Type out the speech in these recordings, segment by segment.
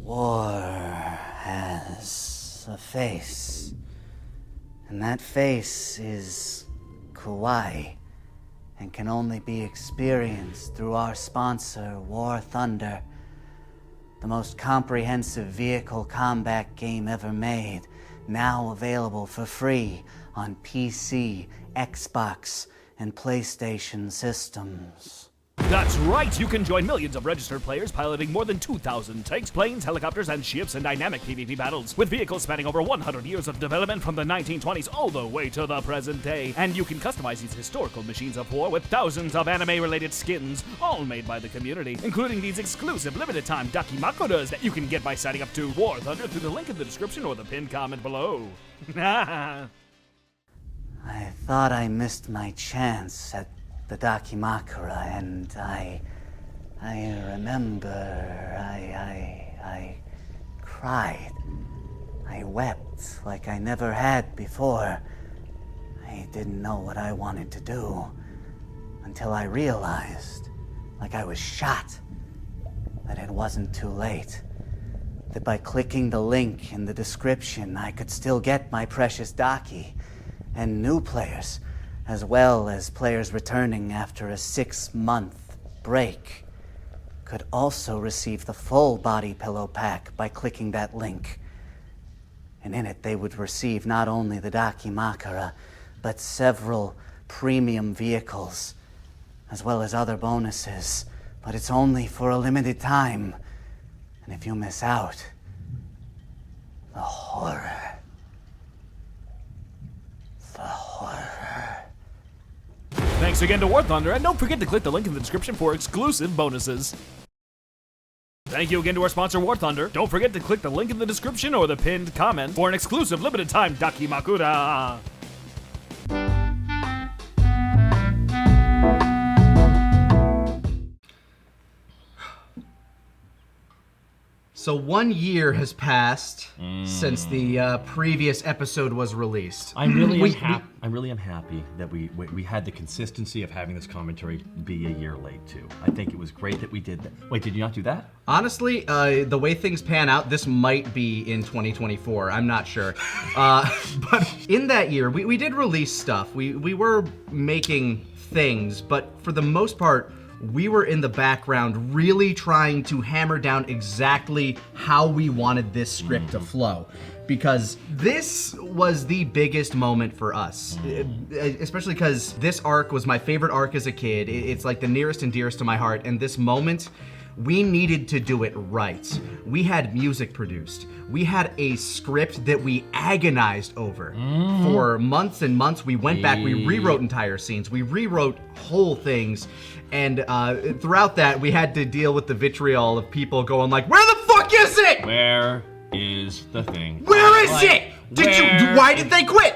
War has a face, and that face is kawaii, and can only be experienced through our sponsor, War Thunder, the most comprehensive vehicle combat game ever made, now available for free on PC, Xbox, and PlayStation systems. That's right, you can join millions of registered players piloting more than 2,000 tanks, planes, helicopters, and ships in dynamic PvP battles, with vehicles spanning over 100 years of development from the 1920s all the way to the present day. And you can customize these historical machines of war with thousands of anime-related skins, all made by the community, including these exclusive limited-time Dakimakuras that you can get by signing up to War Thunder through the link in the description or the pinned comment below. I thought I missed my chance at the Dakimakura, and I remember I cried. I wept like I never had before. I didn't know what I wanted to do until I realized, like I was shot, that it wasn't too late. That by clicking the link in the description, I could still get my precious Daki, and new players, as well as players returning after a 6-month break, could also receive the full body pillow pack by clicking that link. And in it they would receive not only the Dakimakura, but several premium vehicles, as well as other bonuses. But it's only for a limited time. And if you miss out, the horror. The horror. Thanks again to War Thunder, and don't forget to click the link in the description for exclusive bonuses. Thank you again to our sponsor, War Thunder. Don't forget to click the link in the description or the pinned comment for an exclusive limited-time Dakimakura. So 1 year has passed since the previous episode was released. I really am happy that we had the consistency of having this commentary be a year late too. I think it was great that we did that. Wait, did you not do that? Honestly, the way things pan out, this might be in 2024. I'm not sure. But in that year, we did release stuff. We were making things, but for the most part, we were in the background really trying to hammer down exactly how we wanted this script to flow. Because this was the biggest moment for us, especially because this arc was my favorite arc as a kid. It's like the nearest and dearest to my heart, and this moment, we needed to do it right. We had music produced. We had a script that we agonized over for months and months. We went back, we rewrote entire scenes, we rewrote whole things, and throughout that, we had to deal with the vitriol of people going like, "Where the fuck is it? Where is the thing? Where is it? Why did they quit?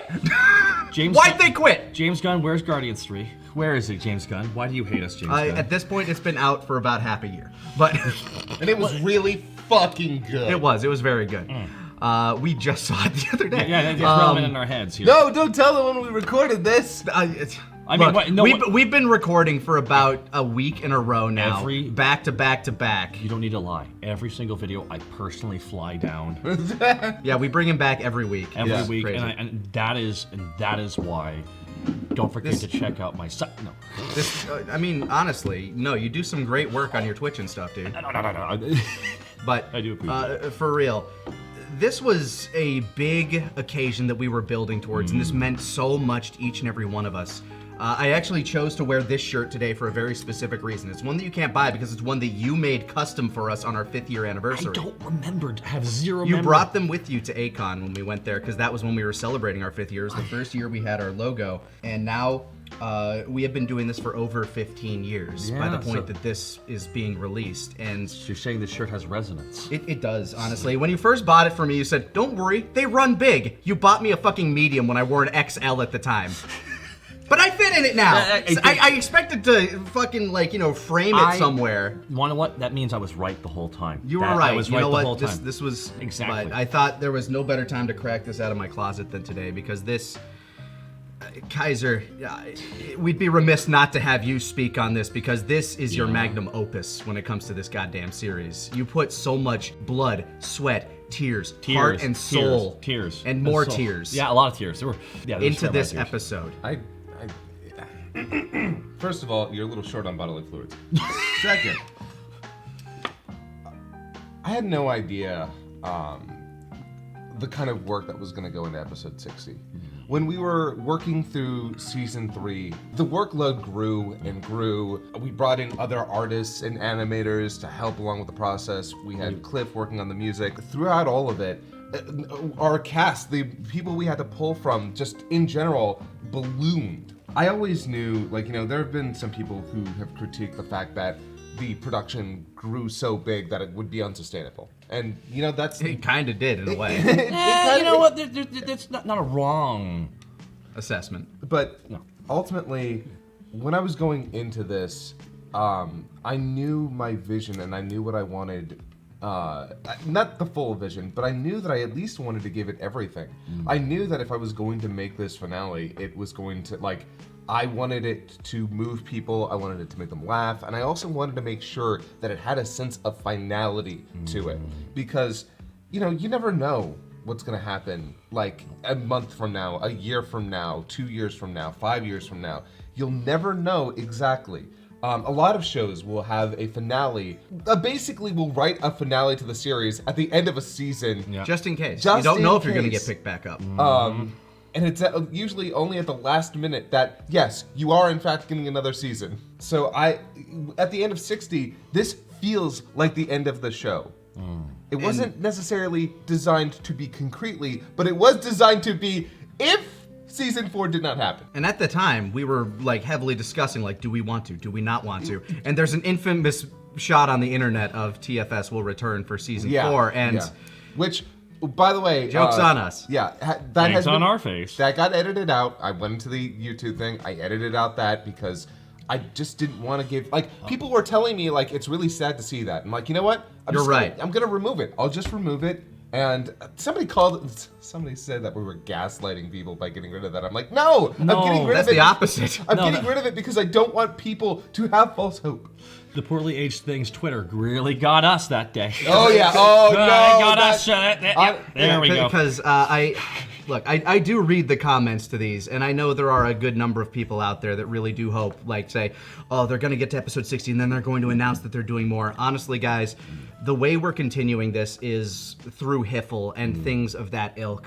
Why'd they quit? James Gunn, where's Guardians 3? Where is it, James Gunn? Why do you hate us, James Gunn? At this point, it's been out for about half a year, but and it was really fucking good. It was very good. We just saw it the other day. Yeah, it's relevant in our heads here. No, don't tell them when we recorded this. We've been recording for about a week in a row now, back to back to back. You don't need to lie. Every single video, I personally fly down. Yeah, we bring him back every week. Every week, and that is why. Don't forget to check out my site. No. I mean, honestly, no, you do some great work on your Twitch and stuff, dude. No. But I do appreciate it. For real, this was a big occasion that we were building towards, and this meant so much to each and every one of us. I actually chose to wear this shirt today for a very specific reason. It's one that you can't buy because it's one that you made custom for us on our 5th year anniversary. I don't remember. I have zero memory. You brought them with you to A-Kon when we went there because that was when we were celebrating our 5th year. It was the first year we had our logo. And now we have been doing this for over 15 years by the point that this is being released. And so you're saying this shirt has resonance. It does, honestly. When you first bought it for me, you said, "Don't worry, they run big." You bought me a fucking medium when I wore an XL at the time. But I fit in it now. I expected to fucking, like, you know, frame it somewhere. You know what? That means I was right the whole time. You were right. I was right the whole time. This was exactly. But I thought there was no better time to crack this out of my closet than today because this, Kaiser, we'd be remiss not to have you speak on this because this is your magnum opus when it comes to this goddamn series. You put so much blood, sweat, tears, heart and soul, tears, and more tears. Yeah, a lot of tears. Into this episode. First of all, you're a little short on bodily fluids. Second, I had no idea the kind of work that was going to go into episode 60. When we were working through season 3, the workload grew and grew. We brought in other artists and animators to help along with the process. We had Cliff working on the music. Throughout all of it, our cast, the people we had to pull from, just in general, ballooned. I always knew, there have been some people who have critiqued the fact that the production grew so big that it would be unsustainable. And, that's... It kind of did, in a way. You know what? That's not a wrong assessment. But ultimately, when I was going into this, I knew my vision and I knew what I wanted. Not the full vision, but I knew that I at least wanted to give it everything. I knew that if I was going to make this finale, it was going to, I wanted it to move people, I wanted it to make them laugh, and I also wanted to make sure that it had a sense of finality to it. Because, you never know what's gonna happen, a month from now, a year from now, 2 years from now, 5 years from now. You'll never know exactly. A lot of shows will have a finale. Basically, will write a finale to the series at the end of a season. Yeah. Just in case. You don't know if you're going to get picked back up. And it's usually only at the last minute that, yes, you are in fact getting another season. So at the end of 60, this feels like the end of the show. It wasn't necessarily designed to be concretely, but it was designed to be if season 4 did not happen. And at the time, we were heavily discussing, do we want to? Do we not want to? And there's an infamous shot on the internet of TFS will return for season 4, and which, by the way, joke's on us. Yeah, Thanks on our face. That got edited out. I went into the YouTube thing. I edited out that because I just didn't want to give. People were telling me it's really sad to see that. I'm like, you know what? You're right. I'm gonna remove it. I'll just remove it. And somebody said that we were gaslighting people by getting rid of that. I'm like, no, I'm getting rid of it. That's the opposite. I'm getting rid of it because I don't want people to have false hope. The poorly aged things Twitter really got us that day. Oh yeah. Oh no. Got us. There we go. Because I do read the comments to these, and I know there are a good number of people out there that really do hope, say, oh, they're going to get to episode 60, and then they're going to announce that they're doing more. Honestly, guys, the way we're continuing this is through Hiffle and things of that ilk.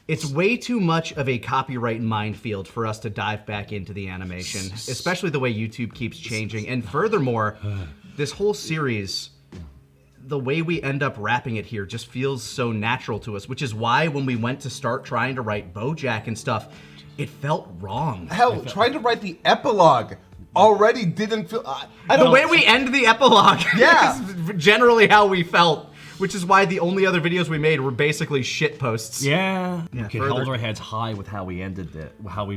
It's way too much of a copyright minefield for us to dive back into the animation, especially the way YouTube keeps changing. And furthermore, this whole series, the way we end up wrapping it here just feels so natural to us, which is why when we went to start trying to write BoJack and stuff, it felt wrong. Hell, trying to write the epilogue already didn't feel... The way we end the epilogue is generally how we felt. Which is why the only other videos we made were basically shit posts. Yeah. We held our heads high with how we ended it, how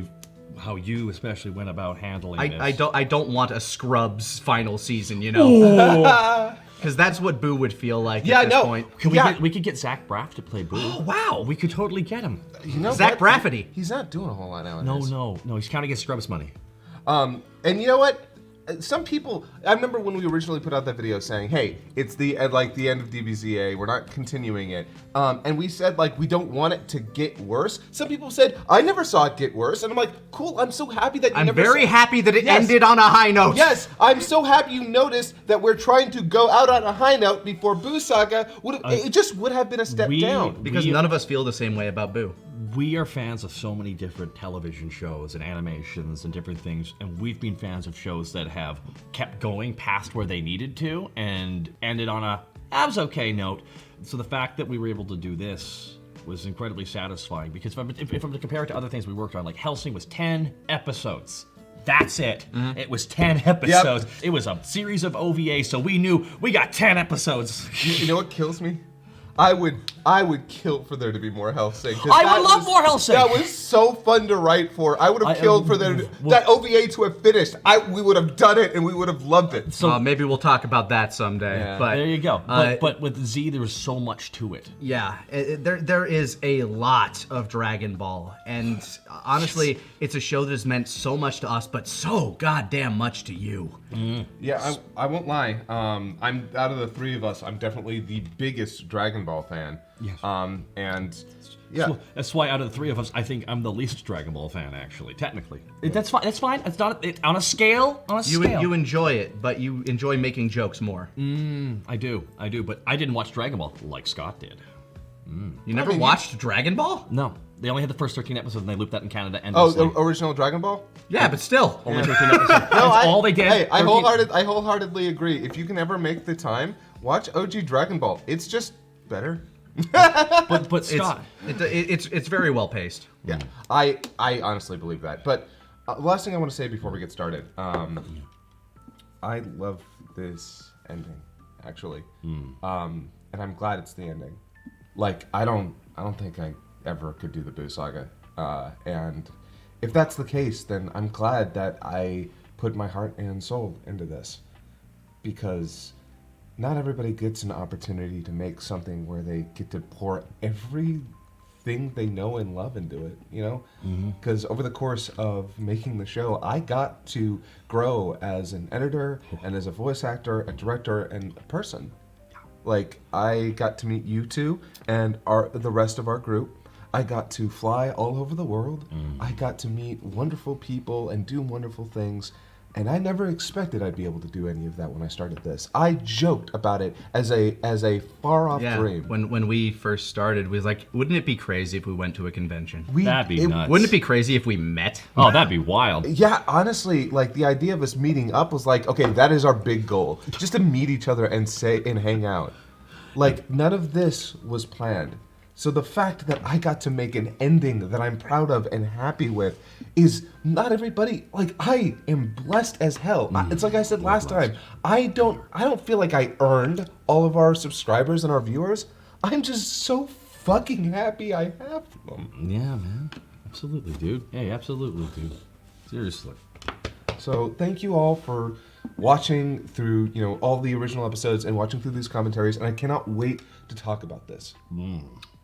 you especially went about handling this. I don't want a Scrubs final season, Because that's what Boo would feel like at this point. We could get Zach Braff to play Boo. Oh, wow. We could totally get him. Zach Braffity. He's not doing a whole lot nowadays. No. He's counting his Scrubs money. And you know what? Some people, I remember when we originally put out that video saying, hey, it's the end of DBZA, we're not continuing it. And we said, we don't want it to get worse. Some people said, I never saw it get worse. And I'm like, cool, I'm so happy that you never I'm very happy that it ended on a high note. Yes, I'm so happy you noticed that we're trying to go out on a high note before Boo Saga. It just would have been a step down. Because none of us feel the same way about Boo. We are fans of so many different television shows and animations and different things, and we've been fans of shows that have kept going past where they needed to and ended on a "that was okay" note. So the fact that we were able to do this was incredibly satisfying, because if I'm to compare it to other things we worked on, Hellsing was 10 episodes. That's it. Mm-hmm. It was 10 episodes. Yep. It was a series of OVAs, so we knew we got 10 episodes. You know what kills me? I would kill for there to be more Hellsing. I would love more Hellsing. That was so fun to write for. I would have killed for there that OVA to have finished. We would have done it and we would have loved it. So maybe we'll talk about that someday. Yeah. But there you go. But with Z, there was so much to it. Yeah, there is a lot of Dragon Ball, and honestly, it's a show that has meant so much to us, but so goddamn much to you. Yeah, I won't lie. I'm out of the three of us, I'm definitely the biggest Dragon Ball fan. Yes. And yeah, That's why out of the three of us, I think I'm the least Dragon Ball fan, actually, technically. That's fine. That's fine. It's not on a scale. You enjoy it, but you enjoy making jokes more. I do. But I didn't watch Dragon Ball like Scott did. You never watched Dragon Ball? No, they only had the first 13 episodes, and they looped that in Canada. the original Dragon Ball. Yeah, but still. Only 13 episodes. That's all they did. Hey, I 13 wholeheartedly agree. If you can ever make the time, watch OG Dragon Ball. It's just better. But Scott, It's very well paced. Yeah, I honestly believe that. But the last thing I want to say before we get started, I love this ending, actually, and I'm glad it's the ending. Like, I don't think I ever could do the Boo Saga, and if that's the case, then I'm glad that I put my heart and soul into this, because not everybody gets an opportunity to make something where they get to pour everything they know and love into it, you know? Because over the course of making the show, I got to grow as an editor and as a voice actor, a director, and a person. Like, I got to meet you two and the rest of our group. I got to fly all over the world. I got to meet wonderful people and do wonderful things. And I never expected I'd be able to do any of that when I started this. I joked about it as a far-off dream. When we first started, we was like, wouldn't it be crazy if we went to a convention? that'd be nuts. Wouldn't it be crazy if we met? Oh, that'd be wild. Yeah, honestly, like, the idea of us meeting up was like, okay, that is our big goal. Just to meet each other and hang out. Like, none of this was planned. So the fact that I got to make an ending that I'm proud of and happy with is not everybody. Like, I am blessed as hell. It's like I said last time. I don't feel like I earned all of our subscribers and our viewers. I'm just so fucking happy I have them. Yeah, man. Absolutely, dude. Hey, absolutely, dude. Seriously. So thank you all for watching through, all the original episodes and watching through these commentaries, and I cannot wait to talk about this.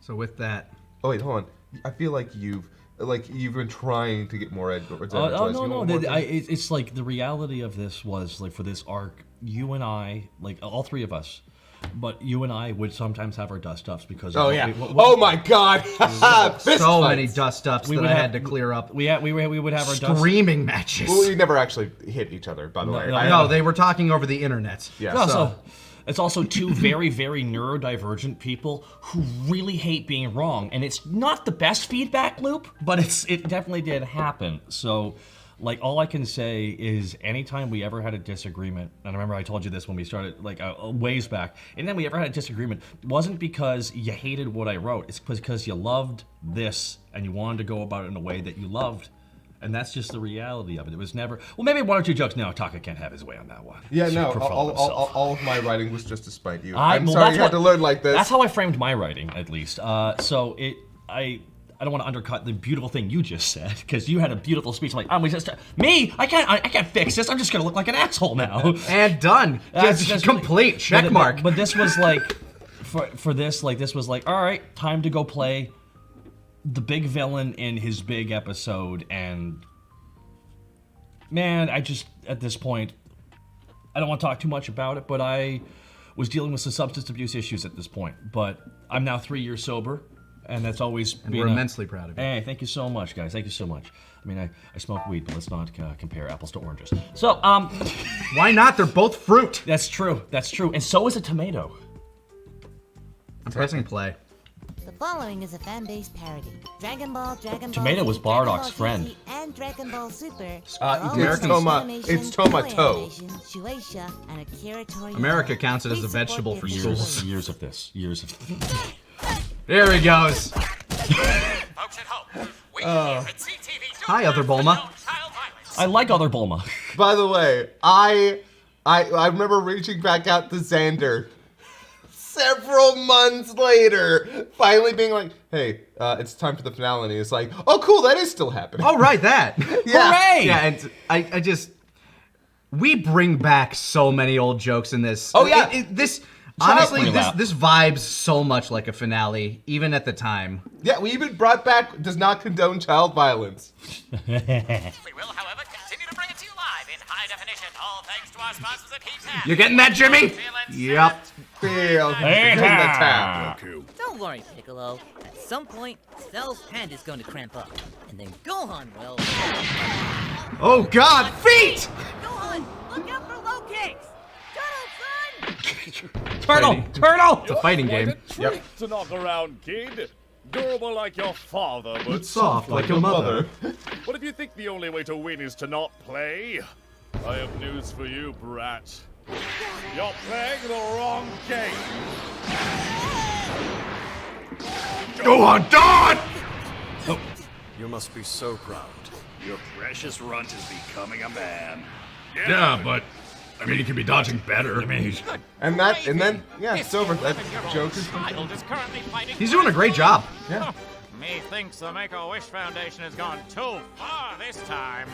So with that... Oh wait, hold on. I feel like you've been trying to get more editors. No. It's like the reality of this was, like, for this arc, you and I, like, all three of us, but you and I would sometimes have our dust-ups because... Oh, yeah. Oh, my God. So many dust-ups that I had to clear up. We would have our dust... Screaming matches. Well, we never actually hit each other, by the way. No, they were talking over the internet. Yeah. No, so it's also two very, very neurodivergent people who really hate being wrong, and it's not the best feedback loop, but it definitely did happen. So, like, all I can say is anytime we ever had a disagreement, and I remember I told you this when we started, like, a ways back, anytime we ever had a disagreement, it wasn't because you hated what I wrote, it's because you loved this, and you wanted to go about it in a way that you loved. And that's just the reality of it. It was never... Well, maybe one or two jokes. No, Taka can't have his way on that one. Yeah, no, all of my writing was just to spite you. I'm sorry you had to learn like this. That's how I framed my writing, at least. I don't want to undercut the beautiful thing you just said, because you had a beautiful speech. I'm like, me? I can't fix this. I'm just going to look like an asshole now. And done. Just complete. Check mark. But this was like... For this, like, this was like, all right, time to go play the big villain in his big episode, and man, I just, at this point, I don't want to talk too much about it, but I was dealing with some substance abuse issues at this point, but I'm now 3 years sober, and that's always been... We're immensely proud of you. Hey, thank you so much, guys. Thank you so much. I mean, I smoke weed, but let's not compare apples to oranges. So, why not? They're both fruit. That's true. That's true. And so is a tomato. I'm pressing play. The following is a fan-based parody. Dragon Ball, Tomato was Bardock's friend. And Dragon Ball Super. It's Tomato. America counts it as a vegetable for schools. Years of this. There he goes. Folks at home, we here at CTV Hi, Other Bulma. I like Other Bulma. By the way, I remember reaching back out to Xander several months later, finally being like, hey, it's time for the finale. And it's like, oh, cool, that is still happening. Oh, right, that. Yeah. Hooray! Yeah, and I just... We bring back so many old jokes in this. Oh, yeah. Honestly, Child- this vibes so much like a finale, even at the time. Yeah, we even brought back does not condone child violence. We will, however, continue to bring it to you live in high definition, all thanks to our sponsors at Heat. You getting that, Jimmy? Yep. Feel in the tap. Don't worry, Piccolo. At some point, Cell's hand is going to cramp up, and then Gohan will. Oh, God, feet! Gohan, look out for low kicks! Turtle! It's a fighting game. Yep. To knock around, kid. Durable like your father, but Soft like a mother. what if you think the only way to win is to not play? I have news for you, brat. You're playing the wrong game. Go on, Dawn! You must be so proud. Your precious runt is becoming a man. Yeah, but I mean, he could be dodging better. I mean, And then, yeah, it's over. That joke is Child is currently fighting. he's doing a great job. yeah. Methinks the Make-A-Wish Foundation has gone too far this time.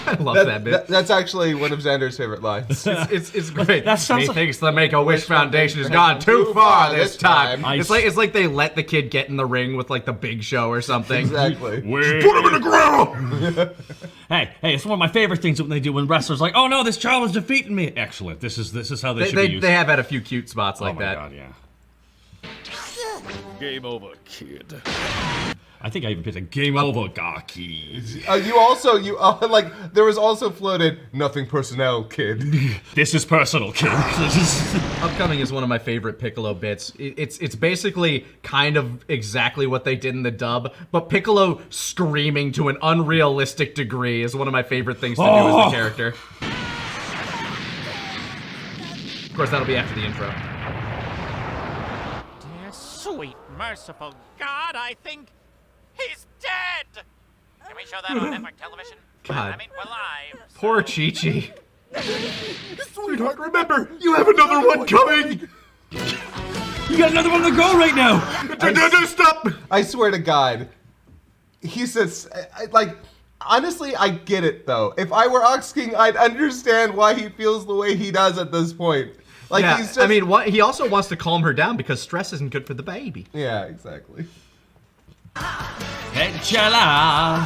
I love that bit. That's actually one of Xander's favorite lines. It's great. That sounds He like- thinks the Make-A-Wish Foundation has gone too far this time. Nice. It's like they let the kid get in the ring with like the Big Show or something. Exactly. Put him in the ground. Hey, it's one of my favorite things when they do when wrestlers like, oh no, this child is defeating me. Excellent. This is how they should be used. They have had a few cute spots Oh like my that. God, yeah. Game over, kid. I think I even picked a game over, Gaki. Like there was also floated nothing personnel, kid. This is personal, kid. Upcoming is one of my favorite Piccolo bits. It's basically kind of exactly what they did in the dub, but Piccolo screaming to an unrealistic degree is one of my favorite things to do as the character. Of course, that'll be after the intro. Dear sweet, merciful God, I think he's dead! Can we show that on network television? God. I mean, we're live. Poor Chi-Chi. Sweetheart, remember, you have another one coming! You got another one to go right now. Stop! I swear to God, he says, honestly, I get it though. If I were Ox King, I'd understand why he feels the way he does at this point. Like Yeah, he's just, I mean, he also wants to calm her down because stress isn't good for the baby. yeah, exactly. Échala.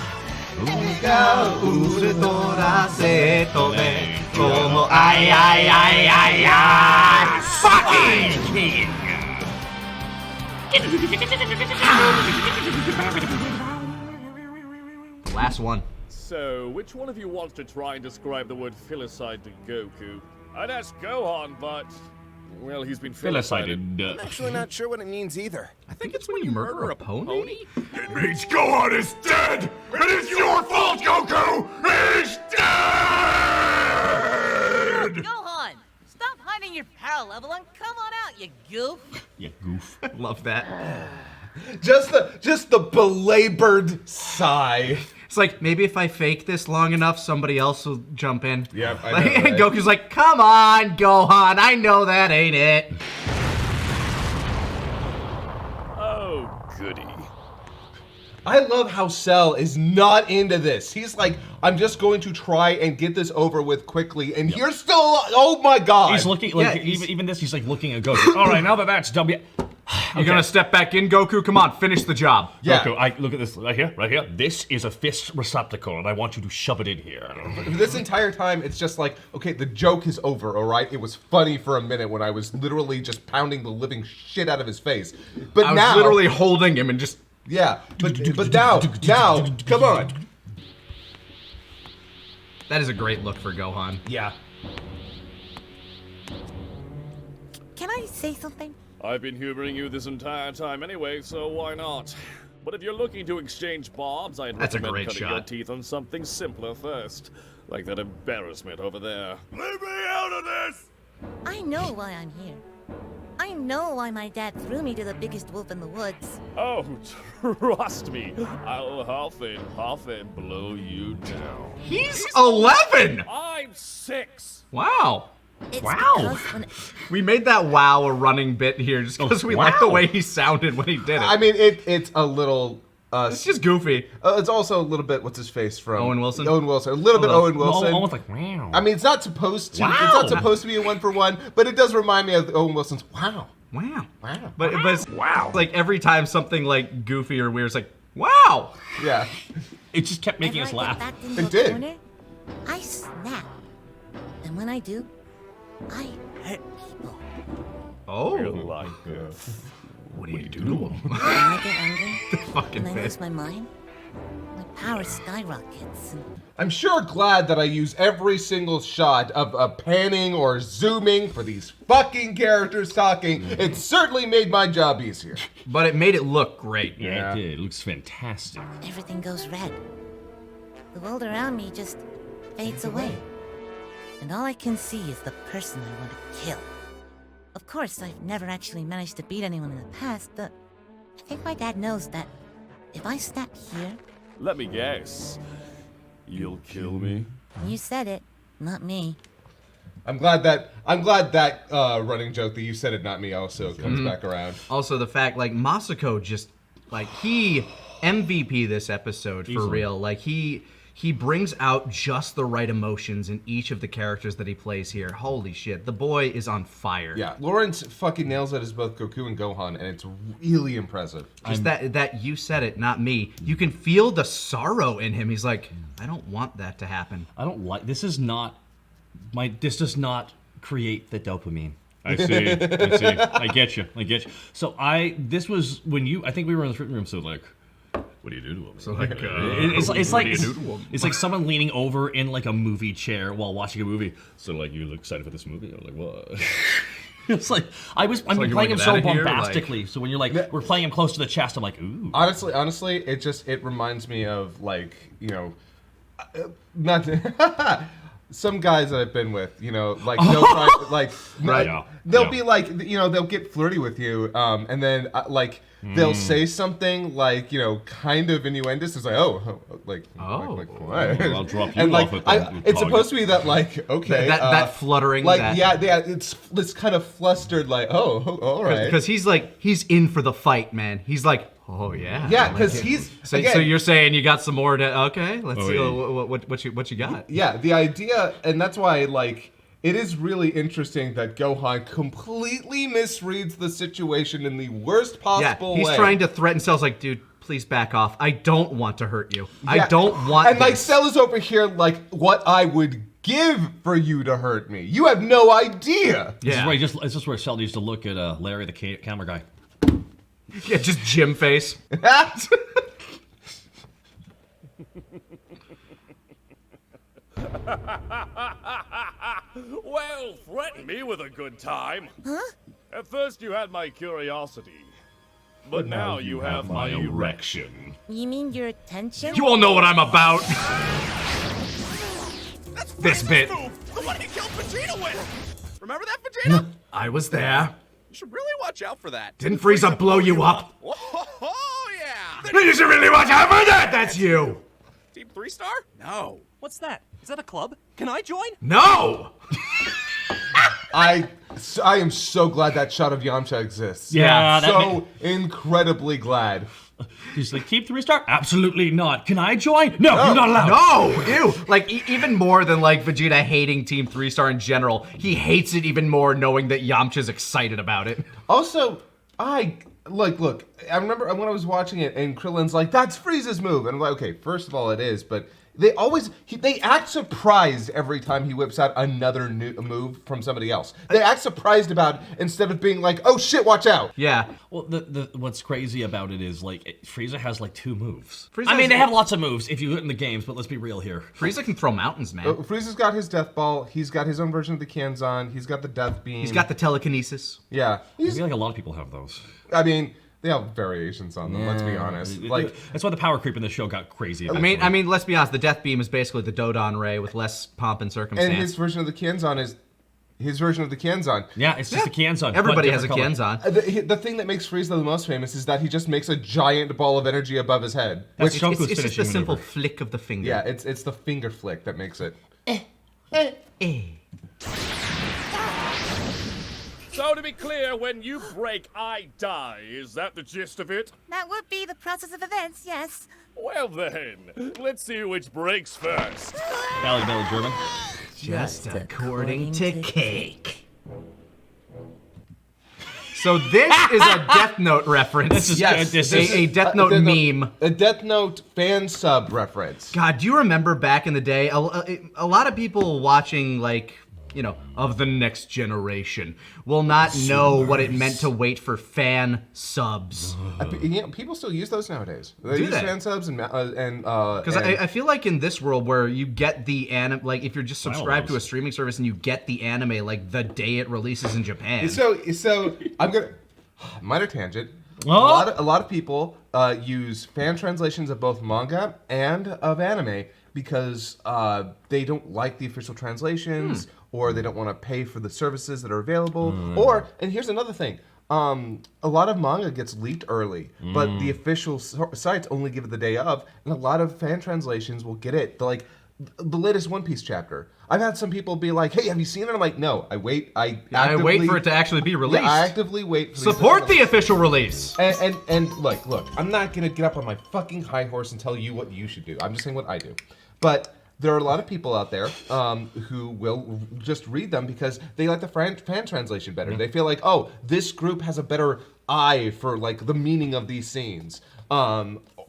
Fucking king. Last one. So, which one of you wants to try and describe the word filicide to Goku? I'd ask Gohan, but... well, he's been filicided. Filicided. Actually, not sure what it means either. I think it's when you murder a pony? It means Gohan is dead, and it's your fault, Goku. He's dead. Gohan, stop hiding your power level and come on out, you goof! You goof. Love that. Just the belabored sigh. It's like, maybe if I fake this long enough, somebody else will jump in. Yep, I know, And right? Goku's like, come on, Gohan, I know that ain't it. Oh, goody. I love how Cell is not into this. He's like, I'm just going to try and get this over with quickly, and you're still, oh my God. He's looking like Yeah, he's- even this. He's like looking at Goku. All right, now that that's done. You're gonna step back in, Goku? Come on, finish the job. Yeah. Goku, I look at this right here, right here. This is a fist receptacle, and I want you to shove it in here. This entire time, it's just like, okay, the joke is over, all right? It was funny for a minute when I was literally just pounding the living shit out of his face. But I was now, literally holding him and just... yeah, but now, come on. That is a great look for Gohan. Yeah. Can I say something? I've been humoring you this entire time anyway, so why not? But if you're looking to exchange bobs, I'd That's a recommend great cutting your shot. teeth on something simpler first. Like that embarrassment over there. Leave me out of this. I know why I'm here. I know why my dad threw me to the biggest wolf in the woods. Oh, trust me. I'll huff and blow you down. He's 11! I'm 6! Wow. It's Wow. because when We made that wow a running bit here just because we like the wow. way he sounded when he did it. I mean, it's a little. It's just goofy. It's also a little bit. What's his face from Owen Wilson? Owen Wilson. A little bit Hello. Owen Wilson. Almost like wow. I mean, it's not supposed to. Wow. It's not supposed to be a 1-for-1, but it does remind me of Owen Wilson's wow. Wow. Wow. But it's like every time something like goofy or weird, it's like, wow. Yeah. It just kept making us whenever I laugh. get backed into It a did. corner, I snap. And when I do, I hurt people. Oh. Like, What do you do to him? When I get angry Fucking and I lose fit. my mind, my power skyrockets. And I'm sure glad that I use every single shot of panning or zooming for these fucking characters talking. It certainly made my job easier. But it made it look great. Yeah, it did. It looks fantastic. everything goes red. The world around me just fades away. And all I can see is the person I want to kill. Of course, I've never actually managed to beat anyone in the past, but I think my dad knows that if I snap here, let me guess. You'll kill me? you said it, not me. I'm glad that running joke that you said it, not me, also comes back around. Also, the fact, like, Masako just, like, he MVP this episode for Easily. real. Like, he brings out just the right emotions in each of the characters that he plays here. Holy shit, the boy is on fire. Yeah, Lawrence fucking nails it as both Goku and Gohan, and it's really impressive. Just that you said it, not me. You can feel the sorrow in him. He's like, I don't want that to happen. I don't like. This does not create the dopamine. I see. I get you. So this was when I think we were in the room. So like, what do you do to him? So like, It's what like do you do to him? it's like someone leaning over in like a movie chair while watching a movie. So like, you look excited for this movie? I'm like, what? It's like I'm like playing you wanna him get so outta here, bombastically. So when you're like, we're playing him close to the chest, I'm like, ooh. Honestly, it reminds me of, like, you know, not some guys that I've been with, you know, like they'll try, like, Right. they'll Yeah. be like, you know, they'll get flirty with you, and then like they'll say something like, you know, kind of innuendous. It's like, like what? I'll drop you And like, off at the it's target. supposed to be that, like, okay, That fluttering. like, that, yeah, it's this kind of flustered, like, all right. Because he's in for the fight, man. He's like, oh yeah. Yeah, I like because it. he's So again, you're saying you got some more? Okay, let's see yeah. what you got. yeah, the idea, and that's why, like, it is really interesting that Gohan completely misreads the situation in the worst possible He's way. trying to threaten Cell's like, dude, please back off. I don't want to hurt you. I Yeah, don't want And like this. Cell is over here like, what I would give for you to hurt me. You have no idea. This is Yeah. where this is where Cell used to look at Larry the camera guy. Yeah, just Jim face. Well, threaten me with a good time. Huh? At first you had my curiosity. But now you have my erection. You mean your attention? You all know what I'm about. This bit. The one he killed Vegeta with! Remember that, Vegeta? I was there. You should really watch out for that. Didn't Frieza blow you up? Oh, yeah! You should really watch out for that. That's you. Team 3-star? No. What's that? Is that a club? Can I join? No. I am so glad that shot of Yamcha exists. Yeah, that so incredibly glad. He's like, Team 3-star? Absolutely not. Can I join? No, you're not allowed. No, ew. Like, even more than, like, Vegeta hating Team 3-star in general, he hates it even more knowing that Yamcha's excited about it. Also, look, I remember when I was watching it and Krillin's like, that's Frieza's move. And I'm like, okay, first of all, it is, but they act surprised every time he whips out another new move from somebody else. They act surprised about it instead of being like, oh shit, watch out. Yeah. Well, what's crazy about it is, like, Frieza has, like, 2 moves. Frieza I mean, has- they have lots of moves if you do it in the games, but let's be real here. Frieza can throw mountains, man. Frieza's got his death ball. He's got his own version of the Kanzan. He's got the death beam. He's got the telekinesis. Yeah. I feel like a lot of people have those. I mean, they have variations on them, let's be honest. Like, That's why the power creep in this show got crazy. I mean, let's be honest. The Death Beam is basically the Dodon Ray with less pomp and circumstance. and his version of the Kanzan is his version of the Kanzan. yeah, it's just a Kanzan. Everybody but has a different color. Kanzan. The thing that makes Frieza the most famous is that he just makes a giant ball of energy above his head. That's It's Goku's just a finishing simple maneuver. flick of the finger. Yeah, it's the finger flick that makes it. So to be clear, when you break, I die. Is that the gist of it? That would be the process of events, yes. Well then, let's see which breaks first. Belly German. Just according to Cake. So this is a Death Note reference. This is Yes, good. This this is a Death Note meme. A Death Note fan sub reference. God, do you remember back in the day, a lot of people watching, like, you know, of the next generation will not know what it meant to wait for fan subs. People still use those nowadays. They Do use they? fan subs Because I feel like in this world where you get the anime, like if you're just subscribed to a streaming service and you get the anime like the day it releases in Japan. So I'm gonna minor tangent. Oh. A lot of people use fan translations of both manga and of anime because they don't like the official translations, or they don't want to pay for the services that are available. Or, and here's another thing. A lot of manga gets leaked early, but the official sites only give it the day of, and a lot of fan translations will get it. Like the latest One Piece chapter. I've had some people be like, "Hey, have you seen it?" I'm like, "No, I wait. I wait for it to actually be released. Yeah, I actively wait. For Support the official release. And look, I'm not gonna get up on my fucking high horse and tell you what you should do. I'm just saying what I do. But there are a lot of people out there who will just read them because they like the fan translation better. They feel like, oh, this group has a better eye for like the meaning of these scenes.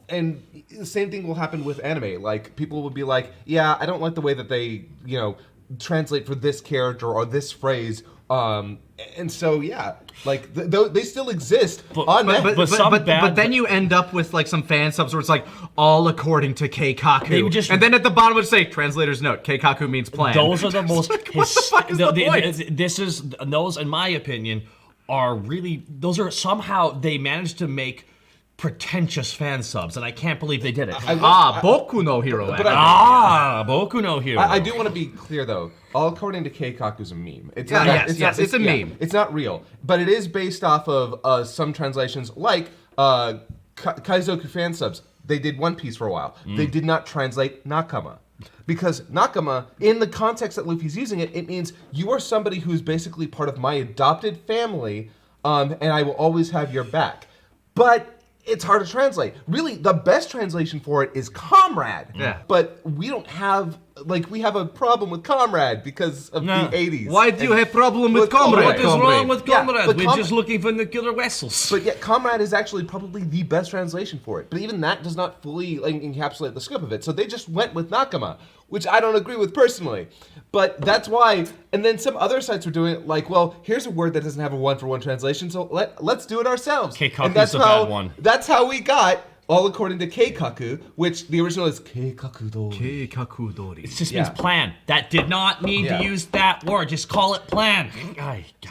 And the same thing will happen with anime. Like people will be like, yeah, I don't like the way that they, you know, translate for this character or this phrase. And so yeah, like they still exist on Netflix. But then you end up with like some fan subs where it's like all according to Keikaku, and then at the bottom it would say translator's note: Keikaku means plan. Those are the most. What the fuck is the point? This is those, in my opinion, are really. Those are somehow they managed to make pretentious fan subs, and I can't believe they did it. Boku no Hero. Boku no Hero. I do want to be clear though. All according to Keikaku's a meme. It's it's a meme. It's not real, but it is based off of some translations, like Kaizoku fan subs. They did One Piece for a while. They did not translate Nakama. Because Nakama, in the context that Luffy's using it, it means you are somebody who's basically part of my adopted family, and I will always have your back. But it's hard to translate. Really, the best translation for it is comrade. Yeah. But we don't have, like, we have a problem with comrade because of the 80s. Why do you have problem with comrade? What is wrong with comrade? but We're just looking for nuclear vessels. But yet, comrade is actually probably the best translation for it. But even that does not fully encapsulate the scope of it. So they just went with Nakama, which I don't agree with personally. But that's why, and then some other sites were doing it like, well, here's a word that doesn't have a one-for-one translation, so let's do it ourselves. Keikaku's a bad one. That's how we got, all according to Keikaku, which the original is Keikaku-dori. Keikaku-dori. It just means plan. That did not need to use that word. Just call it plan.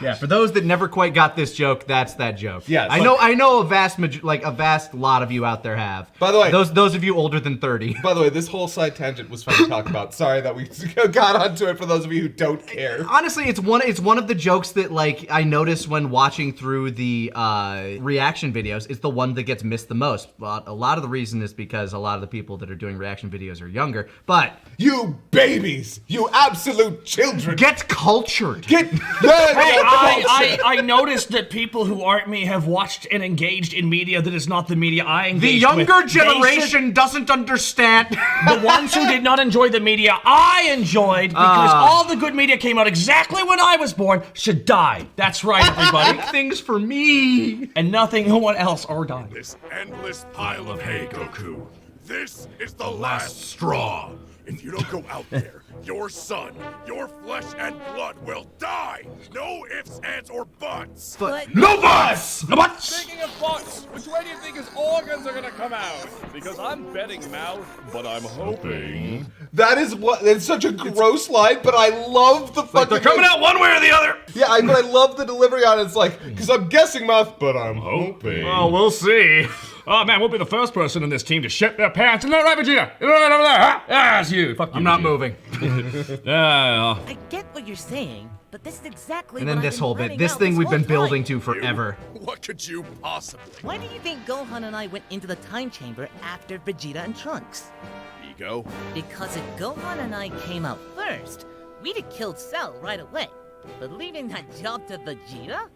Yeah, for those that never quite got this joke, that's that joke. Yes. I know a vast lot of you out there have. By the way, those of you older than 30. By the way, this whole side tangent was fun to talk about. Sorry that we got onto it for those of you who don't care. Honestly, it's one of the jokes that like I notice when watching through the reaction videos. It's the one that gets missed the most. But a lot of the reason is because a lot of the people that are doing reaction videos are younger. But you babies, you absolute children, get cultured. I noticed that people who aren't me have watched and engaged in media that is not the media I engaged The younger with. generation doesn't understand. The ones who did not enjoy the media I enjoyed, because all the good media came out exactly when I was born, should die. That's right, everybody. Things for me. And nothing, no one else, or die. This endless pile of hay, Goku. This is the last straw. If you don't go out there, your son, your flesh and blood will die. No ifs, ands, or buts. No buts! No buts! Speaking of butts, which way do you think his organs are gonna come out? Because I'm betting mouth, but I'm hoping. That is it's such a gross line, but I love the fucking. They're coming out one way or the other. Yeah, but I love the delivery on it. It's like, because I'm guessing mouth, but I'm hoping. Oh, we'll see. Oh man, we'll be the first person in this team to shit their pants. Isn't that right, Vegeta? Isn't that right over there? Huh? Yeah, it's you. Fuck you. I'm not moving. I get what you're saying, but this is exactly And then what this I've whole been bit, planning this out thing we've whole been building time. to forever. What could you possibly? Why do you think Gohan and I went into the time chamber after Vegeta and Trunks? Ego? Because if Gohan and I came out first, we'd have killed Cell right away. But leaving that job to Vegeta?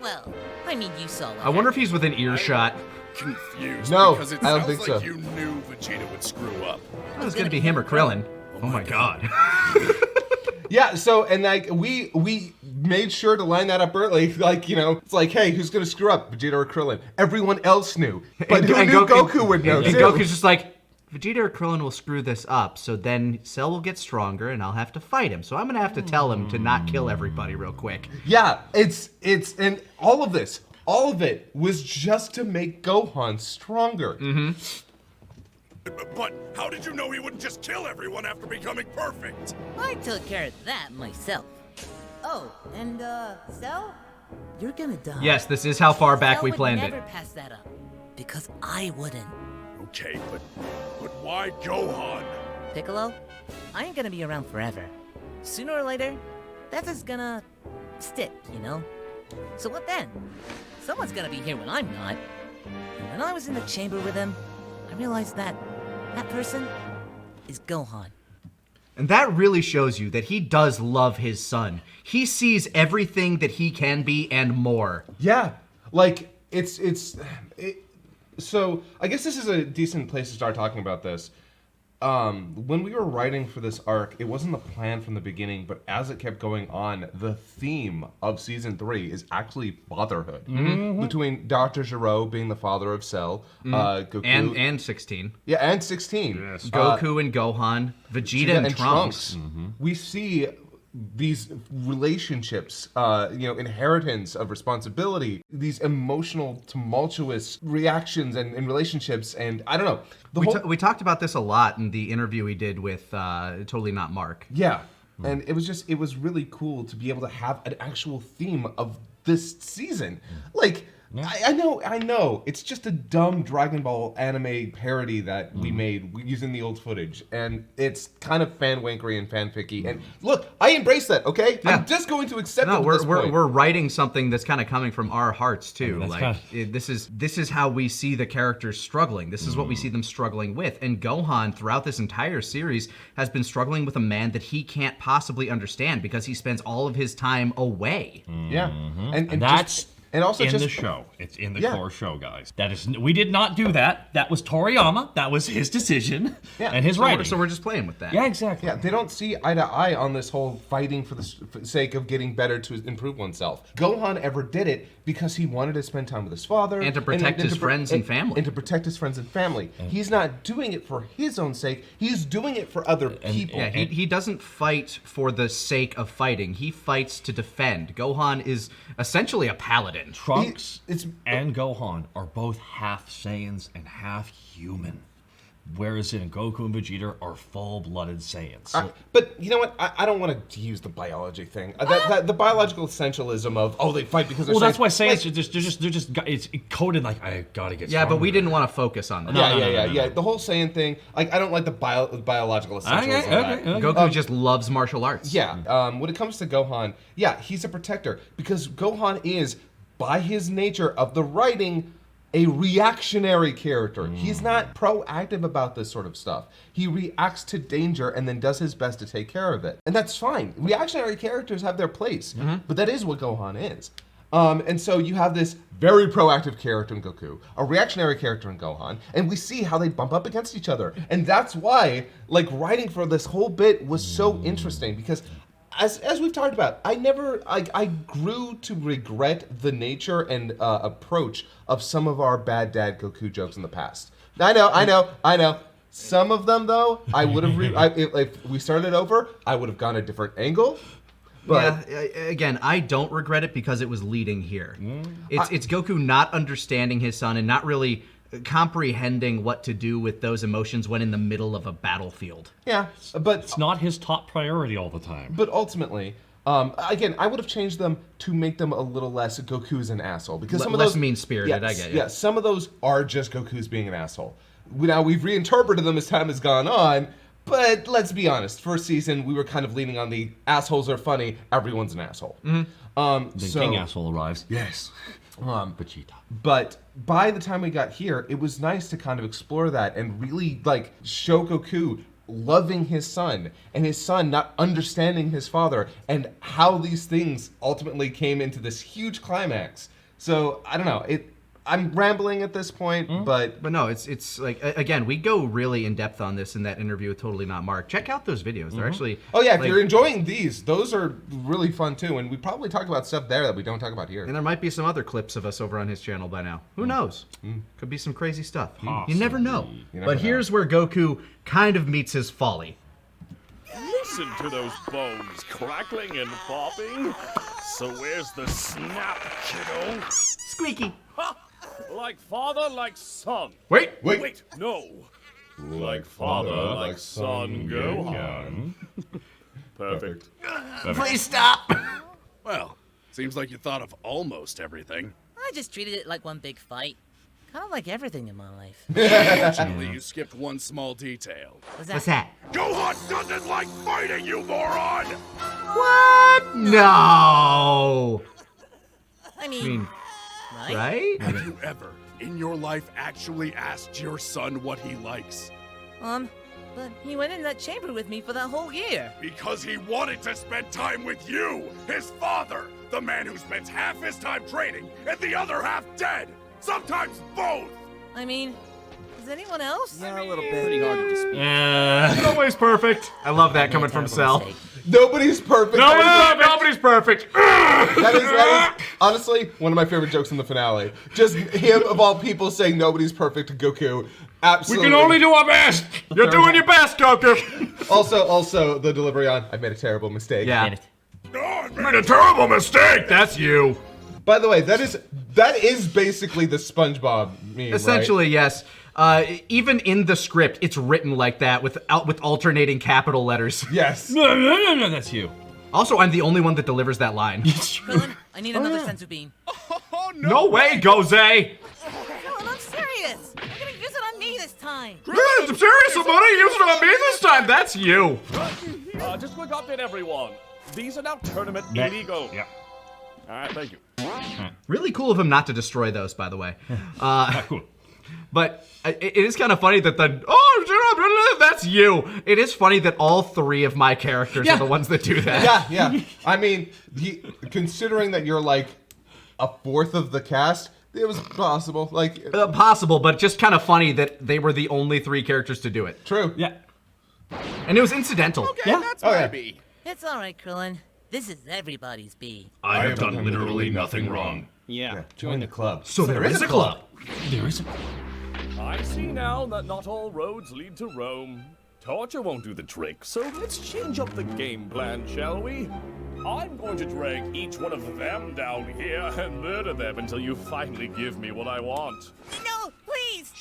Well, I mean, you saw what I wonder if he's within earshot. Confused. No, because it I don't sounds think like so. you knew Vegeta would screw up. It's gonna be him or Krillin. Oh my god. Yeah, so, and like, we made sure to line that up early. Like, you know, it's like, hey, who's gonna screw up, Vegeta or Krillin? Everyone else knew. But who knew Goku would know, And too? Goku's just like, Vegeta or Krillin will screw this up, so then Cell will get stronger and I'll have to fight him. So I'm gonna have to tell him to not kill everybody real quick. Yeah, and all of of it was just to make Gohan stronger. But how did you know he wouldn't just kill everyone after becoming perfect? I took care of that myself. Oh, and Cell? You're gonna die. Yes, this is how far back Cell we would planned never it. pass that up. Because I wouldn't. Okay, but why Gohan? Piccolo, I ain't gonna be around forever. Sooner or later, that's just gonna stick, you know? So what then? Someone's gonna be here when I'm not. And when I was in the chamber with him, I realized that person is Gohan. And that really shows you that he does love his son. He sees everything that he can be and more. Yeah, like, so I guess this is a decent place to start talking about this. When we were writing for this arc, it wasn't the plan from the beginning, but as it kept going on, the theme of season 3 is actually fatherhood. Between Dr. Gero being the father of Cell, Goku... And 16. Yeah, and 16. Yes. Goku and Gohan, Vegeta and Trunks. We see these relationships, inheritance of responsibility, these emotional, tumultuous reactions and relationships, and I don't know. We talked about this a lot in the interview we did with Totally Not Mark. Yeah, and it was really cool to be able to have an actual theme of this season. Like, I know, it's just a dumb Dragon Ball anime parody that we made using the old footage, and it's kind of fan-wankery and fanficky, and look, I embrace that, okay? Yeah. I'm just going to accept it at this point. We're writing something that's kind of coming from our hearts, too. This is how we see the characters struggling. This is what we see them struggling with, and Gohan, throughout this entire series, has been struggling with a man that he can't possibly understand because he spends all of his time away. Yeah, and that's... And also in the show. It's in the core show, guys. We did not do that. That was Toriyama. That was his decision and his writing. So we're just playing with that. Yeah, exactly. Yeah, they don't see eye to eye on this whole fighting for the sake of getting better to improve oneself. Gohan ever did it because he wanted to spend time with his father. And to protect his friends and family. And to protect his friends and family. He's not doing it for his own sake. He's doing it for other people. Yeah, he doesn't fight for the sake of fighting. He fights to defend. Gohan is essentially a paladin. Trunks and Gohan are both half Saiyans and half human. Whereas Goku and Vegeta are full-blooded Saiyans. But you know what? I don't want to use the biology thing. The biological essentialism of they fight because they're that's why Saiyans they're just it's coded like I gotta get. Yeah, stronger. but we didn't want to focus on that. Yeah. The whole Saiyan thing, like I don't like the biological essentialism. Okay. Goku just loves martial arts. Yeah. When it comes to Gohan, he's a protector because Gohan is, by his nature of the writing, a reactionary character. He's not proactive about this sort of stuff. He reacts to danger and then does his best to take care of it. And that's fine. Reactionary characters have their place, but that is what Gohan is. And so you have this very proactive character in Goku, a reactionary character in Gohan, and we see how they bump up against each other. And that's why, writing for this whole bit was so interesting because as we've talked about, I grew to regret the nature and approach of some of our bad dad Goku jokes in the past. I know. Some of them, though, I would have, if we started over, I would have gone a different angle. But again, I don't regret it because it was leading here. It's Goku not understanding his son and not really comprehending what to do with those emotions when in the middle of a battlefield. Yeah, but it's not his top priority all the time. But ultimately, again, I would have changed them to make them a little less Goku's an asshole because some of those less mean-spirited. I get you. Yeah, some of those are just Goku's being an asshole. Now we've reinterpreted them as time has gone on. But let's be honest, first season we were kind of leaning on the assholes are funny, everyone's an asshole. The king asshole arrives. Yes. Vegeta. But by the time we got here, it was nice to kind of explore that and really show Goku loving his son and his son not understanding his father, and how these things ultimately came into this huge climax. So I don't know. I'm rambling at this point, but no, it's like, again, we go really in depth on this in that interview with Totally Not Mark. Check out those videos. They're actually if you're enjoying these, those are really fun too. And we probably talk about stuff there that we don't talk about here. And there might be some other clips of us over on his channel by now. Who knows? Could be some crazy stuff. You never know. But here's where Goku kind of meets his folly. Listen to those bones crackling and popping. So where's the snap, kiddo? Squeaky. Ha! Like father, like son. Wait. No. Like father, like son, Gohan. Perfect. Please stop. Well, seems like you thought of almost everything. I just treated it like one big fight. Kind of like everything in my life. Fortunately, you skipped one small detail. What's that? Gohan doesn't like fighting, you moron! What? No. I mean, Right? Have you ever, in your life, actually asked your son what he likes? But he went in that chamber with me for that whole year. Because he wanted to spend time with you, his father, the man who spends half his time training and the other half dead. Sometimes both. I mean, is anyone else? Yeah, a little bit. Pretty hard to dispute. Nobody's perfect. I love that coming from Cell. Nobody's perfect. Nobody's perfect. That is honestly one of my favorite jokes in the finale. Just him, of all people, saying nobody's perfect to Goku. Absolutely. We can only do our best. You're doing your best, Goku. Also, the delivery on, I've made a terrible mistake. Yeah. Made a terrible mistake. That's you. By the way, that is basically the SpongeBob meme, Essentially, right? yes. Even in the script, it's written like that with alternating capital letters. Yes. No, that's you. Also, I'm the only one that delivers that line. Krillin, I need another senzu bean. Oh, No way, Goze! Krillin, I'm serious. You're gonna use it on me this time. I'm serious, somebody use it on me this time. That's you. Just quick update, everyone. These are now tournament illegal. Yeah. All right, thank you. Really cool of him not to destroy those, by the way. Cool. But it is kind of funny that that's you. It is funny that all three of my characters are the ones that do that. Yeah. I mean, considering that you're like a fourth of the cast, it was possible. Possible, but just kind of funny that they were the only three characters to do it. True. Yeah. And it was incidental. Okay, that's my B. It's all right, Krillin. This is everybody's B. I have done literally nothing wrong. Yeah. Join the club. So there is a club. There is a... I see now that not all roads lead to Rome. Torture won't do the trick, so let's change up the game plan, shall we? I'm going to drag each one of them down here and murder them until you finally give me what I want. No, please!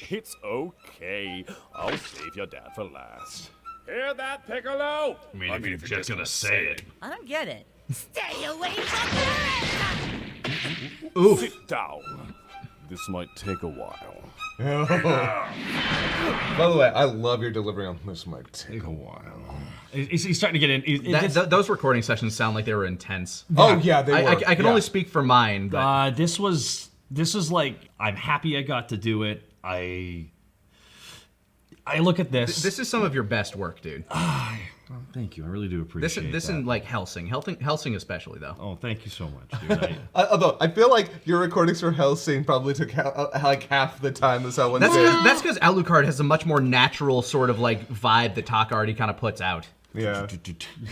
It's okay. I'll save your dad for last. Hear that, Piccolo? I mean, if you're just gonna say it. I don't get it. Stay away from the Oof. Sit down. This might take a while. By the way, I love your delivery on this might take a while. He's starting to get in. Those recording sessions sound like they were intense. Oh yeah, they were. I can only speak for mine, but This is like, I'm happy I got to do it. I look at this. this is some of your best work, dude. Thank you. I really do appreciate This that. and like Helsing especially though. Oh, thank you so much, dude. Although I feel like your recordings for Hellsing probably took like half the time this one did. That's because Alucard has a much more natural sort of like vibe that Taka already kind of puts out. Yeah.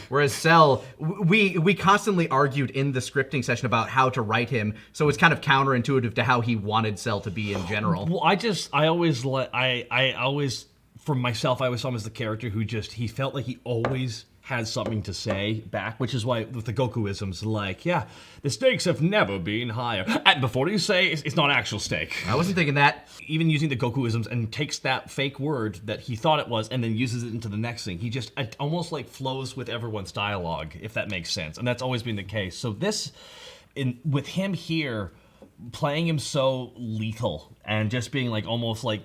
Whereas Cell, we constantly argued in the scripting session about how to write him, so it's kind of counterintuitive to how he wanted Cell to be in general. Well, I always, for myself, I always saw him as the character who he felt like he always had something to say back, which is why with the Gokuisms, like, yeah, the stakes have never been higher. And before you say, it's not actual stake. I wasn't thinking that. Even using the Gokuisms and takes that fake word that he thought it was and then uses it into the next thing. It almost like flows with everyone's dialogue, if that makes sense. And that's always been the case. So with him here, playing him so lethal and just being like almost like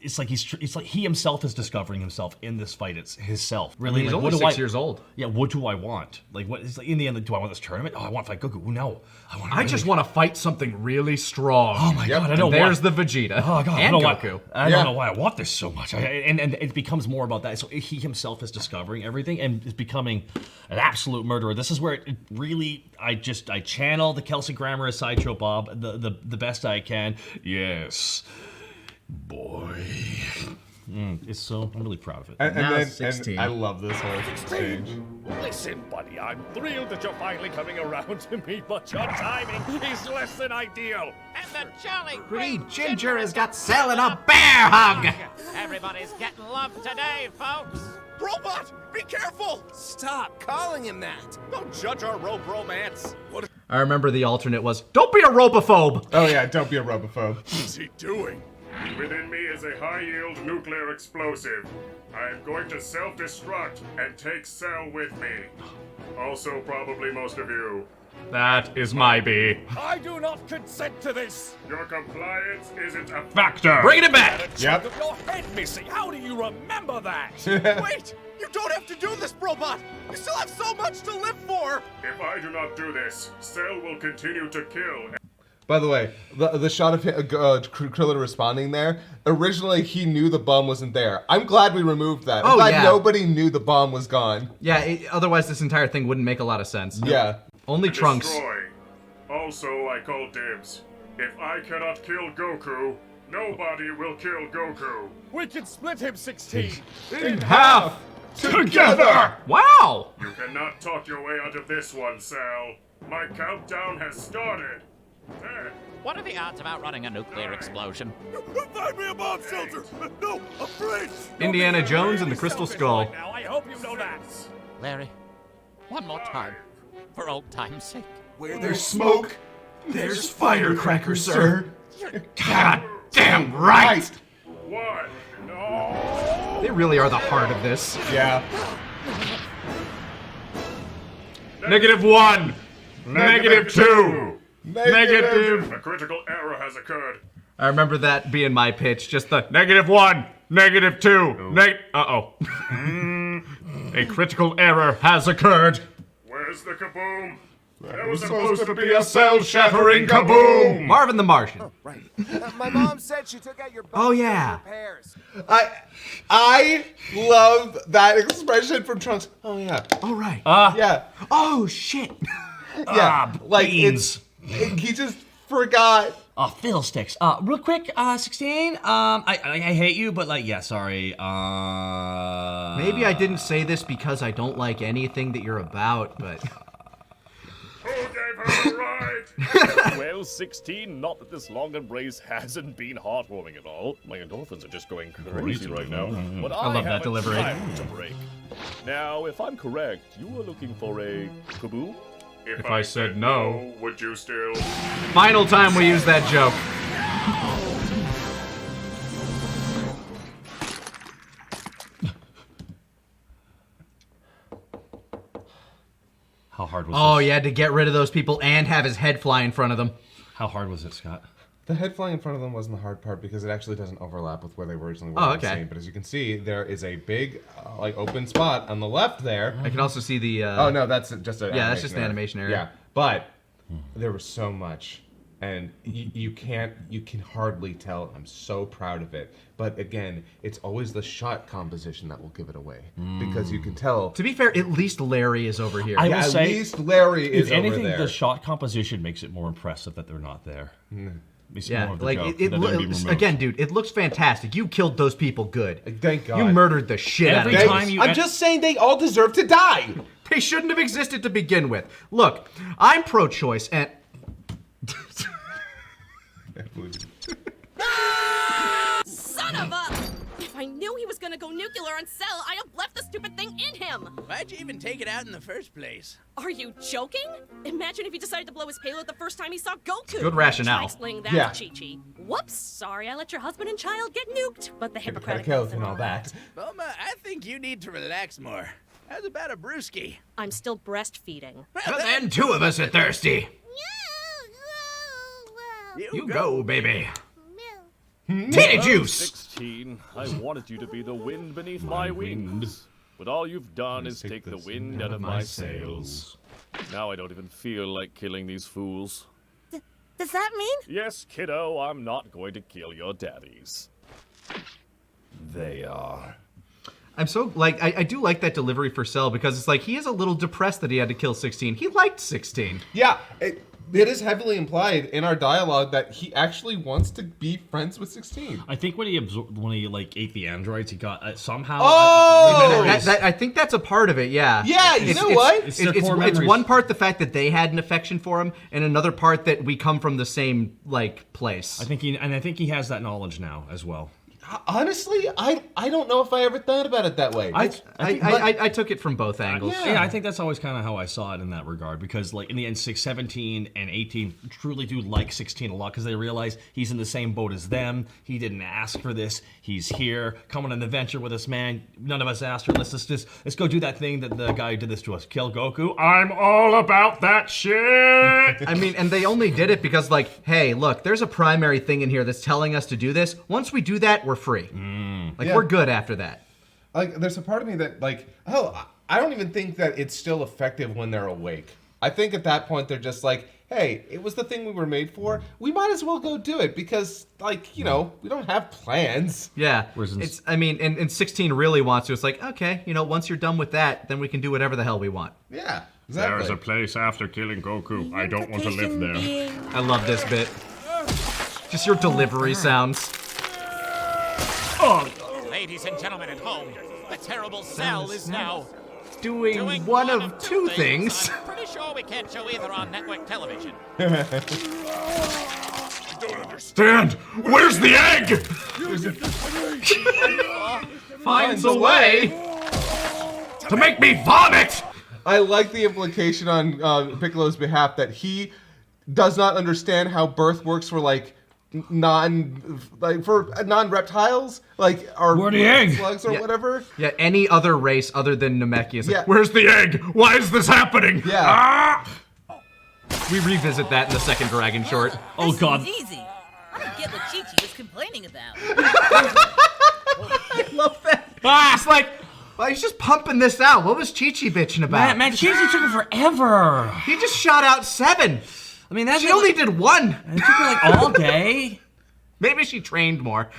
it's like he himself is discovering himself in this fight. It's himself. Really, He's like, only what do 6 years old. Yeah, what do I want? Like, what is like, in the end? Like, do I want this tournament? Oh, I want to fight Goku. No, I just want to fight something really strong. Oh my god! I don't There's want. the Vegeta. Oh god! And I don't Goku. Want, I don't know why I want this so much. And it becomes more about that. So he himself is discovering everything and is becoming an absolute murderer. This is where it really. I channel the Kelsey Grammer as Sideshow Bob the best I can. Yes, boy. It's so I'm really proud of it. And I love this whole exchange. Listen, buddy, I'm thrilled that you're finally coming around to me, but your timing is less than ideal. And the jolly Green great Ginger has got Cell in a bear hug. Everybody's getting love today, folks. Robot, be careful! Stop calling him that. Don't judge our rope romance. What I remember the alternate was, don't be a robophobe. Oh yeah, don't be a robophobe. is he doing? Within me is a high-yield nuclear explosive. I am going to self-destruct and take Cell with me. Also, probably most of you. That is my B. I do not consent to this. Your compliance isn't a Factor. Bringing it back. A chunk of your head missing. How do you remember that? Wait! You don't have to do this, Robot! You still have so much to live for! If I do not do this, Cell will continue to kill. By the way, the shot of Krillin responding there, originally he knew the bomb wasn't there. I'm glad we removed that. I'm glad nobody knew the bomb was gone. Yeah, otherwise this entire thing wouldn't make a lot of sense. Yeah. Only Trunks. Destroy. Also, I call dibs. If I cannot kill Goku, nobody will kill Goku. We can split him 16. In half. Together! Wow. You cannot talk your way out of this one, Cell. My countdown has started. 10. What are the odds of outrunning a nuclear explosion? Find me a bomb shelter! No, a bridge! Indiana Jones and the Crystal Skull. Right now, I hope you know that. Larry, one more time, for old time's sake. Where There's smoke. there's firecracker, sir. God damn right. 1. No. They really are the heart of this. Yeah. -1. -2. Negative. A critical error has occurred. I remember that being my pitch, just the -1, -2, uh-oh. A critical error has occurred. Where's the kaboom? That was supposed to be a cell-shattering kaboom! Marvin the Martian. Right. My mom said she took out your Oh, yeah. repairs. I love that expression from Trunks. Oh yeah. All right. Yeah. Oh, shit. Yeah. Like beans. he just forgot. Fiddlesticks. Real quick, 16. I hate you, but like, yeah, sorry. Maybe I didn't say this because I don't like anything that you're about, but... Who gave her the right? Well, 16, not that this long embrace hasn't been heartwarming at all. My endorphins are just going crazy right now. But I love that have a delivery. time to break. Now, if I'm correct, you were looking for a kaboom? If I said no, would you still? Final time we use that joke. How hard was Oh, this? you had to get rid of those people and have his head fly in front of them. How hard was it, Scott? The head flying in front of them wasn't the hard part because it actually doesn't overlap with where they originally were Oh, in the okay. scene. But as you can see, there is a big, like, open spot on the left there. I can also see the... Oh no, that's just an Yeah, that's just an animation area. Yeah, but there was so much, and you can hardly tell. I'm so proud of it. But again, it's always the shot composition that will give it away because you can tell. To be fair, at least Larry is over here. I Yeah, will at say, least Larry is if anything, over there. the shot composition makes it more impressive that they're not there. It's Yeah, more of the like joke it that they're being removed. again, dude, it looks fantastic. You killed those people good. Thank God. You murdered the shit Every out of time them. you- I'm just saying they all deserve to die. They shouldn't have existed to begin with. Look, I'm pro-choice and Son of a! If I knew he was gonna go nuclear on Cell, I'd have left the stupid thing in him! Why'd you even take it out in the first place? Are you joking? Imagine if he decided to blow his payload the first time he saw Goku! Good rationale. Try explaining that Yeah. to Chi-Chi. Whoops, sorry I let your husband and child get nuked. But the Gotta Hippocratic kill Oath and all that. Bulma, I think you need to relax more. How's about a brewski? I'm still breastfeeding. and then two of us are thirsty. You go, baby. Titty juice! 16, I wanted you to be the wind beneath my wings. But all you've done is take the wind out of my sails. Now I don't even feel like killing these fools. Does that mean? Yes, kiddo, I'm not going to kill your daddies. They are. I'm so, like, I do like that delivery for Cell because it's like he is a little depressed that he had to kill 16. He liked 16. Yeah, it is heavily implied in our dialogue that he actually wants to be friends with 16. I think when he like ate the androids, he got somehow. Oh! I think that's a part of it, yeah. Yeah, you know what? It's one part the fact that they had an affection for him, and another part that we come from the same, like, place. I think he has that knowledge now as well. Honestly, I don't know if I ever thought about it that way. I took it from both angles. Yeah, I think that's always kind of how I saw it in that regard, because like in the end, 17 and 18 truly do like 16 a lot because they realize he's in the same boat as them. He didn't ask for this. He's here, coming on an adventure with us, man. None of us asked for. Let's go do that thing that the guy who did this to us. Kill Goku. I'm all about that shit. I mean, and they only did it because, like, hey, look, there's a primary thing in here that's telling us to do this. Once we do that, we're free. We're good after that. Like, there's a part of me that, like, I don't even think that it's still effective when they're awake. I think at that point they're just like, hey, it was the thing we were made for. We might as well go do it because, like, you know, we don't have plans. Yeah. And 16 really wants to. It's like, okay, you know, once you're done with that, then we can do whatever the hell we want. Yeah, exactly. There's a place after killing Goku. I don't want to live there. I love this bit. Just your delivery sounds. Ladies and gentlemen at home, the terrible Cell is now doing one of two things. I'm pretty sure we can't show either on network television. I don't understand. Where's the egg? Finds a way to make me vomit. I like the implication on Piccolo's behalf that he does not understand how birth works for non-reptiles, like where's the egg? Slugs or whatever. Yeah, any other race other than Namekians. Yeah. Where's the egg? Why is this happening? Yeah. We revisit that in the second Dragon short. Oh God. This is easy. I don't get what Chi-Chi was complaining about. I love that. It's like, well, he's just pumping this out. What was Chi-Chi bitching about? Man, Chi-Chi took it forever. He just shot out 7. I mean, she only did 1. It took her like all day. Maybe she trained more.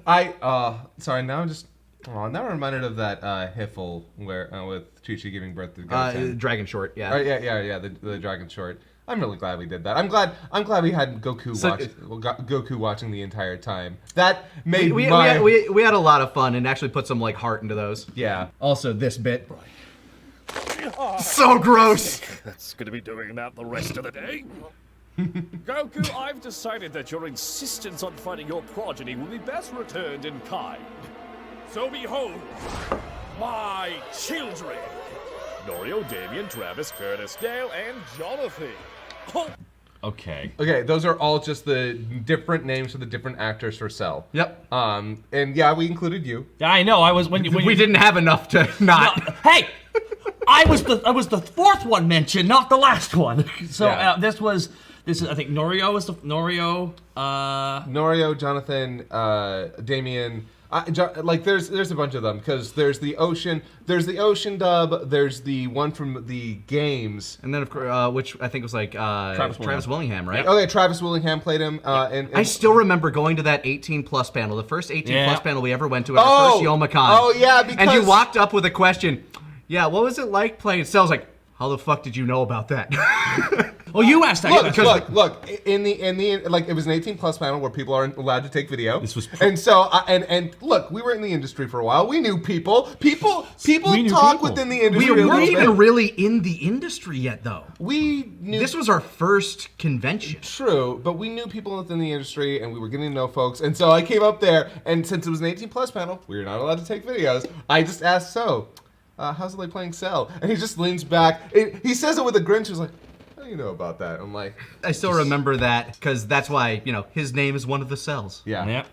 Sorry, now I'm reminded of that Hiffle where with Chi-Chi giving birth to Goten. Dragon short, yeah. Yeah, the Dragon short. I'm really glad we did that. I'm glad we had Goku watching the entire time. That made we had a lot of fun and actually put some like heart into those. Yeah. Also, this bit. So gross. That's gonna be doing that the rest of the day. Goku, I've decided that your insistence on finding your progeny will be best returned in kind. So behold, my children. Norio, Damien, Travis, Curtis, Dale, and Jonathan. Okay. Okay, those are all just the different names for the different actors for Cell. Yep. And yeah, we included you. Yeah, I know. I was when we didn't have enough to not. No, hey, I was the fourth one mentioned, not the last one. So Yeah. this is I think Norio is the Norio. Norio, Jonathan, Damien. There's a bunch of them because there's the ocean dub, there's the one from the games, And then of course, which I think was like Travis Willingham, right? Okay, Travis Willingham played him. And I still remember going to that 18 plus panel, the first 18 plus panel we ever went to at Oh! our first YomaCon. Oh, yeah, because- And you walked up with a question. Yeah, what was it like playing? So I was like, how the fuck did you know about that? Well, you asked that. Look. In the like, it was an 18 plus panel where people aren't allowed to take video. This was and so and look, we were in the industry for a while. We knew people. People talk within the industry. We weren't even really in the industry yet, though. We knew this was our first convention. True, but we knew people within the industry, and we were getting to know folks. And so I came up there, and since it was an 18 plus panel, we were not allowed to take videos. I just asked, how's it like playing Cell? And he just leans back. He says it with a grin. He was like, how do you know about that? I'm like, I still remember that because that's why, his name is one of the Cells. Yeah. Yeah.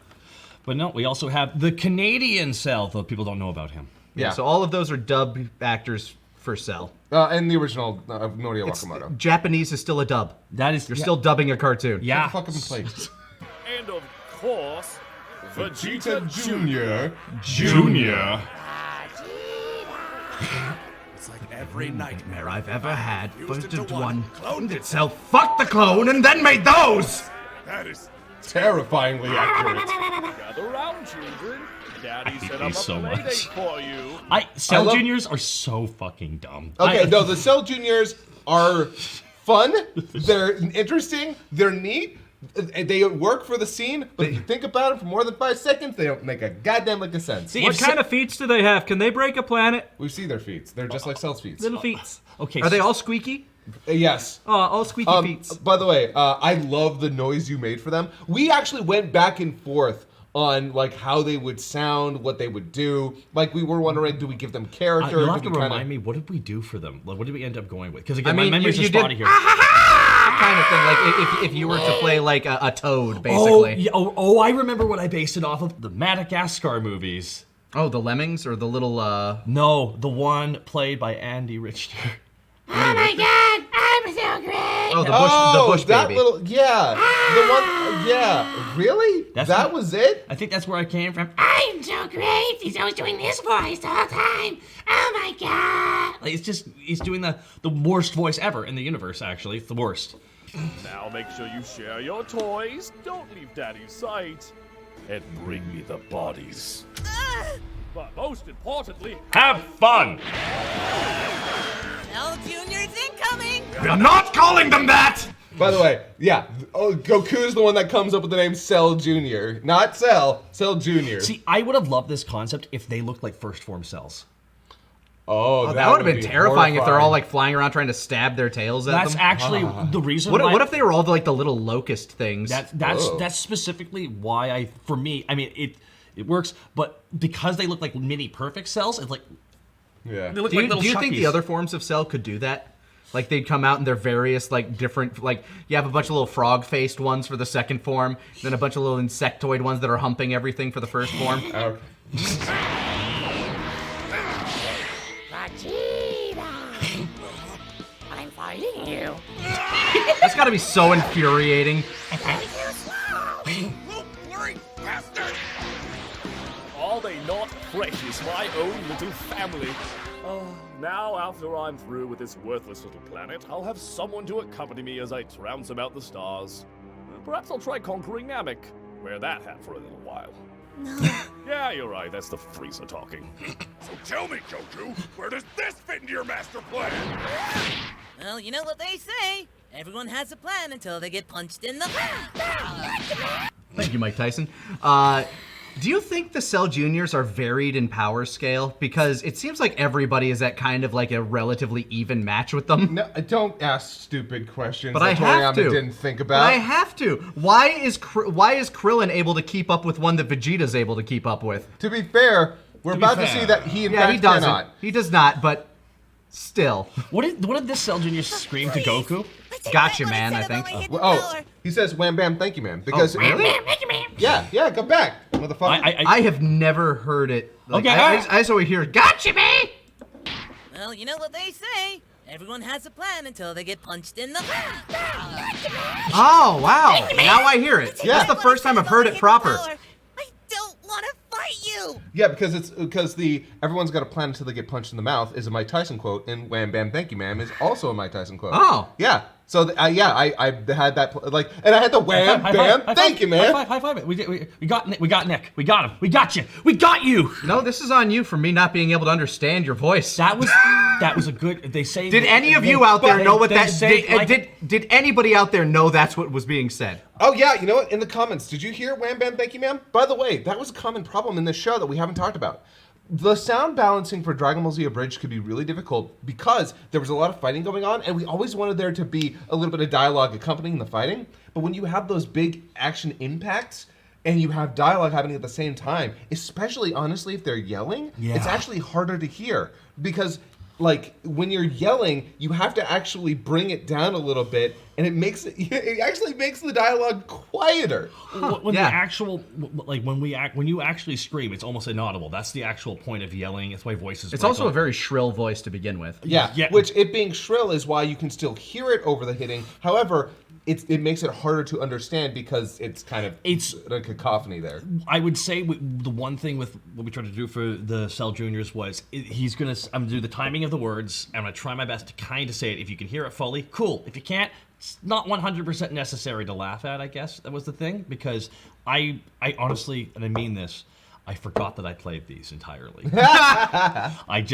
But no, we also have the Canadian Cell, though people don't know about him. Yeah. So all of those are dub actors for Cell. And the original Norio Wakamoto. Japanese is still a dub. That is, You're still dubbing a cartoon. Yeah. Fuck up in place. And of course, Vegeta Jr. Junior. It's like every nightmare I've ever had fused burst into into one, one, cloned itself, fucked the clone, and then made those! That is Terrifyingly accurate. gather round, children. Daddy set up these a so play much. date for you. Cell love- Juniors are so fucking dumb. Okay, no, the Cell Juniors are fun. They're interesting. They're neat. They work for the scene, but if you think about it for more than 5 seconds, they don't make a goddamn lick of sense. See, What if kind of feats do they have? Can they break a planet? We see their feet. They're just like Cell's feet. Little feats. Okay, Are they all squeaky? Yes. Oh, all squeaky feats. By the way, I love the noise you made for them. We actually went back and forth on like how they would sound, what they would do. Like we were wondering, do we give them character? You'll have Do to we remind me, what did we do for them? Like, what did we end up going with? Because I again, mean, my memories you are did- spotty here. Kind of thing, like if you were to play like a toad, basically. I remember what I based it off of. The Madagascar movies. Oh, the lemmings or the little No, the one played by Andy Richter. Oh my god, I'm so great! Oh, the bush that baby. little, yeah, the one, yeah. Really? That's that what- was it? I think that's where I came from. I'm so great! He's always doing this voice the whole time! Oh my god! Like, it's just, he's doing the worst voice ever in the universe, actually. It's the worst. Now make sure you share your toys. Don't leave Daddy's sight. And bring me the bodies. But most importantly, Have fun! Cell Juniors incoming! We're not calling them that! By the way, yeah, Goku's the one that comes up with the name Cell Jr. Not Cell, Cell Jr. See, I would have loved this concept if they looked like first form cells. Oh, That would have been be terrifying if they're all horrifying. like flying around trying to stab their tails at That's them. actually the reason What, why. what if they were all like the little locust things? That's specifically why for me, I mean, it works, but because they look like mini perfect cells, it's like, Yeah. they look do like you, little do you think the Chuckies. other forms of Cell could do that? Like they'd come out in their various like different, like you have a bunch of little frog-faced ones for the second form, then a bunch of little insectoid ones that are humping everything for the first form. Okay. Vegeta! I'm fighting you! That's got to be so infuriating. are they not precious, my own little family? Now, after I'm through with this worthless little planet, I'll have someone to accompany me as I trounce about the stars. Perhaps I'll try conquering Namek. Wear that hat for a little while. No. Yeah, you're right. That's the Frieza talking. So tell me, Goku, where does this fit into your master plan? Well, you know what they say. Everyone has a plan until they get punched in the... Thank you, Mike Tyson. Do you think the Cell Juniors are varied in power scale? Because it seems like everybody is at kind of like a relatively even match with them. No, don't ask stupid questions. But I that have Toriyama to. didn't think But about. I have to. Why is Krillin able to keep up with one that Vegeta's able to keep up with? To be fair, we're about to see that he in fact he doesn't. cannot. He does not, but still. What did this Cell Junior scream to Goku? Gotcha, man, I think. He says wham bam thank you man because really? yeah go back motherfucker. I have never heard it. Like, Okay, I just always hear gotcha, man. Well, you know what they say. Everyone has a plan until they get punched in the... Oh wow! Now I hear it. Yeah. That's the first time I've heard it proper. I don't want to fight you! Yeah, because the everyone's got a plan until they get punched in the mouth is a Mike Tyson quote, and wham bam thank you ma'am is also a Mike Tyson quote. Oh. Yeah. So I had that like, and I had the wham bam thank you man. High five it. We got Nick. We got him. We got you. We got you. No, this is on you for me not being able to understand your voice. That was a good. They say. Did any of you out there know what they that? say, Did anybody out there know that's what was being said? Oh yeah, you know what? In the comments, did you hear wham bam thank you ma'am? By the way, that was a common problem in this show that we haven't talked about. The sound balancing for Dragon Ball Z Abridged could be really difficult because there was a lot of fighting going on, and we always wanted there to be a little bit of dialogue accompanying the fighting. But when you have those big action impacts and you have dialogue happening at the same time, especially honestly if they're yelling, it's actually harder to hear because like when you're yelling, you have to actually bring it down a little bit, and it actually makes the dialogue quieter. When the actual, like when you actually scream, it's almost inaudible. That's the actual point of yelling. It's why voices. It's also a very shrill voice to begin with. Yeah, which it being shrill is why you can still hear it over the hitting. However, it makes it harder to understand because it's a cacophony there. I would say the one thing with what we tried to do for the Cell Juniors was I'm gonna do the timing of the words. I'm gonna try my best to kind of say it. If you can hear it fully, cool. If you can't, it's not 100% necessary to laugh at. I guess that was the thing, because I honestly, and I mean this, I forgot that I played these entirely. I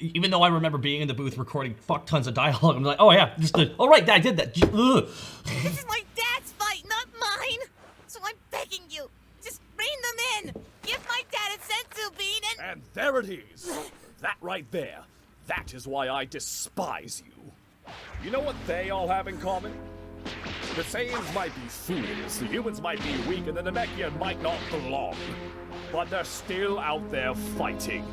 even though I remember being in the booth recording fuck tons of dialogue, I'm like, oh yeah, all right, I did that. Ugh. This is my dad's fight, not mine. So I'm begging you, just rein them in. Give my dad a senzu bean And there it is. That right there. That is why I despise you. You know what they all have in common? The Saiyans might be fools, the humans might be weak, and the Namekian might not belong. But they're still out there fighting.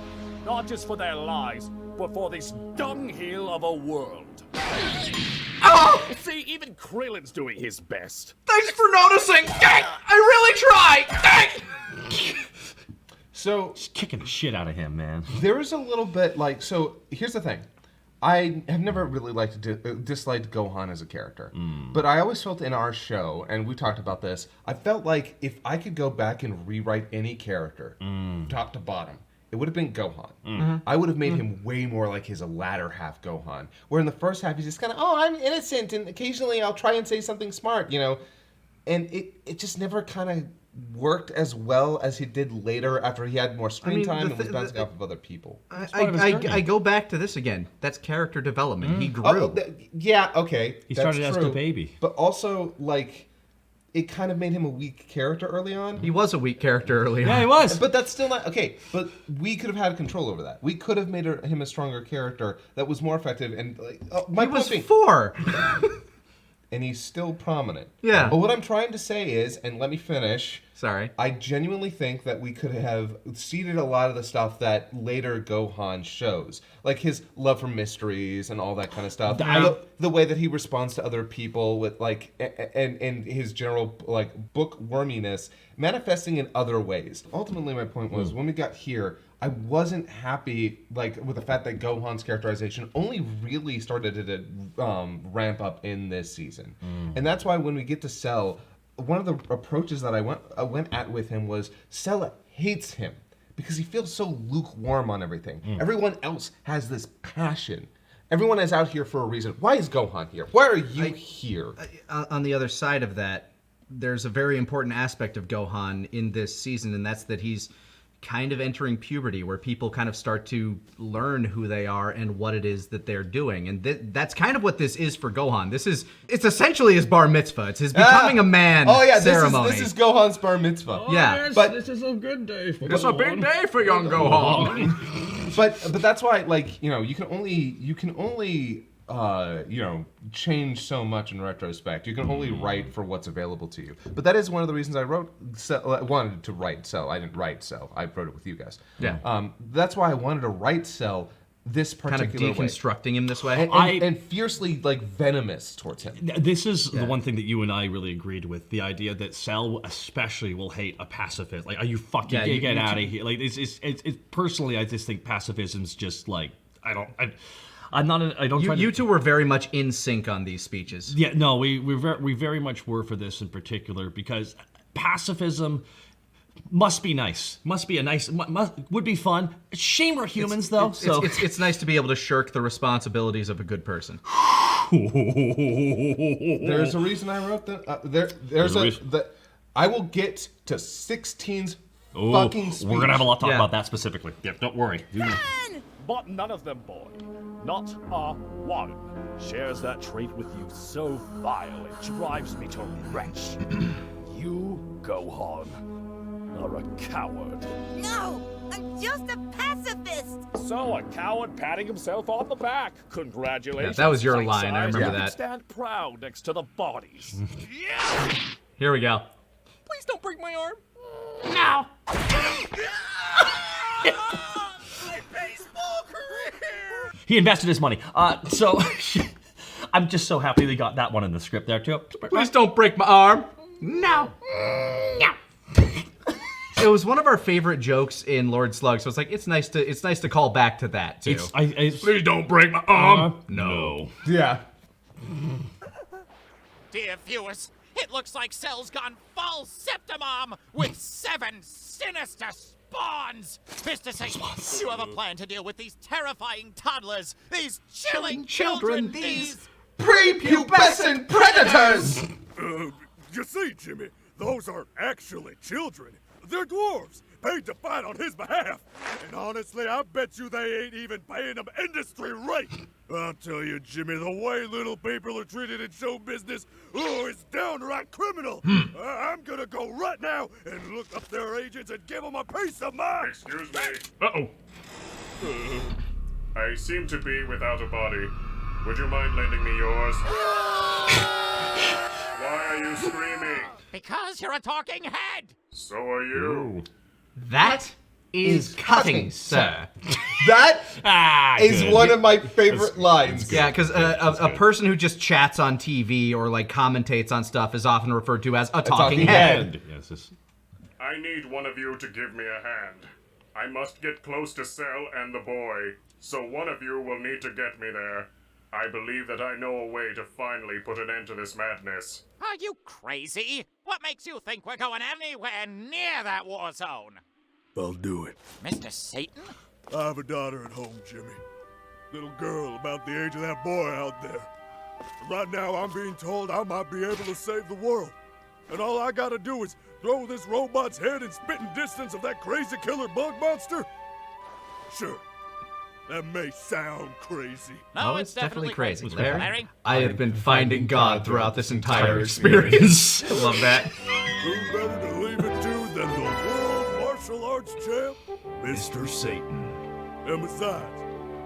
Not just for their lives, but for this dunghill of a world. Oh! See, even Krillin's doing his best. Thanks for noticing! Dang! I really tried! Dang! So, just kicking the shit out of him, man. There is a little bit so here's the thing. I have never really disliked Gohan as a character. But I always felt in our show, and we talked about this, I felt like if I could go back and rewrite any character, top to bottom, it would have been Gohan. I would have made him way more like his latter half Gohan. Where in the first half, he's just kind of, I'm innocent, and occasionally I'll try and say something smart, And it just never kind of worked as well as he did later after he had more screen time and was bouncing off of other people. I go back to this again. That's character development. He grew. Yeah, okay. He started as the baby. But also, it kind of made him a weak character early on. He was a weak character early on. Yeah, he was. But that's still not... Okay, but we could have had control over that. We could have made him a stronger character that was more effective and... he was 4! And he's still prominent. Yeah. But what I'm trying to say is, and let me finish. Sorry. I genuinely think that we could have seeded a lot of the stuff that later Gohan shows. Like his love for mysteries and all that kind of stuff. The way that he responds to other people with and his general bookworminess manifesting in other ways. Ultimately my point was when we got here, I wasn't happy with the fact that Gohan's characterization only really started to ramp up in this season. And that's why when we get to Cell, one of the approaches that I went at with him was Cell hates him because he feels so lukewarm on everything. Everyone else has this passion. Everyone is out here for a reason. Why is Gohan here? Why are you here? On the other side of that, there's a very important aspect of Gohan in this season, and that's that he's kind of entering puberty, where people kind of start to learn who they are and what it is that they're doing. And that's kind of what this is for Gohan. It's essentially his bar mitzvah. It's his becoming a man ceremony. This is Gohan's bar mitzvah. Oh, yeah. Yes, but this is a good day for It's a big day for young Gohan. but that's why, you can only change so much in retrospect. You can only write for what's available to you. But that is one of the reasons I wanted to write Cell. I didn't write Cell. I wrote it with you guys. Yeah. That's why I wanted to write Cell this particular kind of deconstructing him this way. And fiercely venomous towards him. This is the one thing that you and I really agreed with. The idea that Cell especially will hate a pacifist. Are you fucking get out of here? It's personally, I just think pacifism's just You two were very much in sync on these speeches. Yeah, no, we very much were for this in particular, because pacifism must be nice. Must be would be fun. Shame we're humans, though. It's nice to be able to shirk the responsibilities of a good person. There's a reason I wrote that. I will get to 16's fucking speech. We're gonna have a lot to talk about that specifically. Yeah, don't worry. But none of them, boy, not a one, shares that trait with you so vile it drives me to retch. You, Gohan, are a coward. No, I'm just a pacifist. So, a coward patting himself on the back. Congratulations. Yeah, that was your line. I remember that. Stand proud next to the bodies. Here we go. Please don't break my arm. No. My baseball career! He invested his money. So I'm just so happy they got that one in the script there too. Please don't break my arm. No. It was one of our favorite jokes in Lord Slug, so it's like it's nice to call back to that too. Please don't break my arm. No. Yeah. Dear viewers, it looks like Cell's gone full Septimom with 7 sinister spawns. Mr. Satan, you have a plan to deal with these terrifying toddlers, these chilling children, these prepubescent predators! You see, Jimmy, those aren't actually children. They're dwarves, paid to fight on his behalf. And honestly, I bet you they ain't even paying them industry rate. I'll tell you, Jimmy, the way little people are treated in show business, is downright criminal. I'm gonna go right now and look up their agents and give them a piece of mind. Excuse me. Uh-oh. I seem to be without a body. Would you mind lending me yours? Why are you screaming? Because you're a talking head. So are you. That is cutting, sir. That is one of my favorite lines. Yeah, because a person who just chats on TV or like commentates on stuff is often referred to as a talking head. Yes, I need one of you to give me a hand. I must get close to Cell and the boy, so one of you will need to get me there. I believe that I know a way to finally put an end to this madness. Are you crazy? What makes you think we're going anywhere near that war zone? I'll do it. Mr. Satan? I have a daughter at home, Jimmy. Little girl about the age of that boy out there. Right now, I'm being told I might be able to save the world. And all I gotta do is throw this robot's head in spitting distance of that crazy killer bug monster? Sure. That may sound crazy. No, it's definitely crazy. Larry, I have been finding God throughout this entire experience. I love that. Who better to leave it to than the world martial arts champ, Mr. Satan. And besides,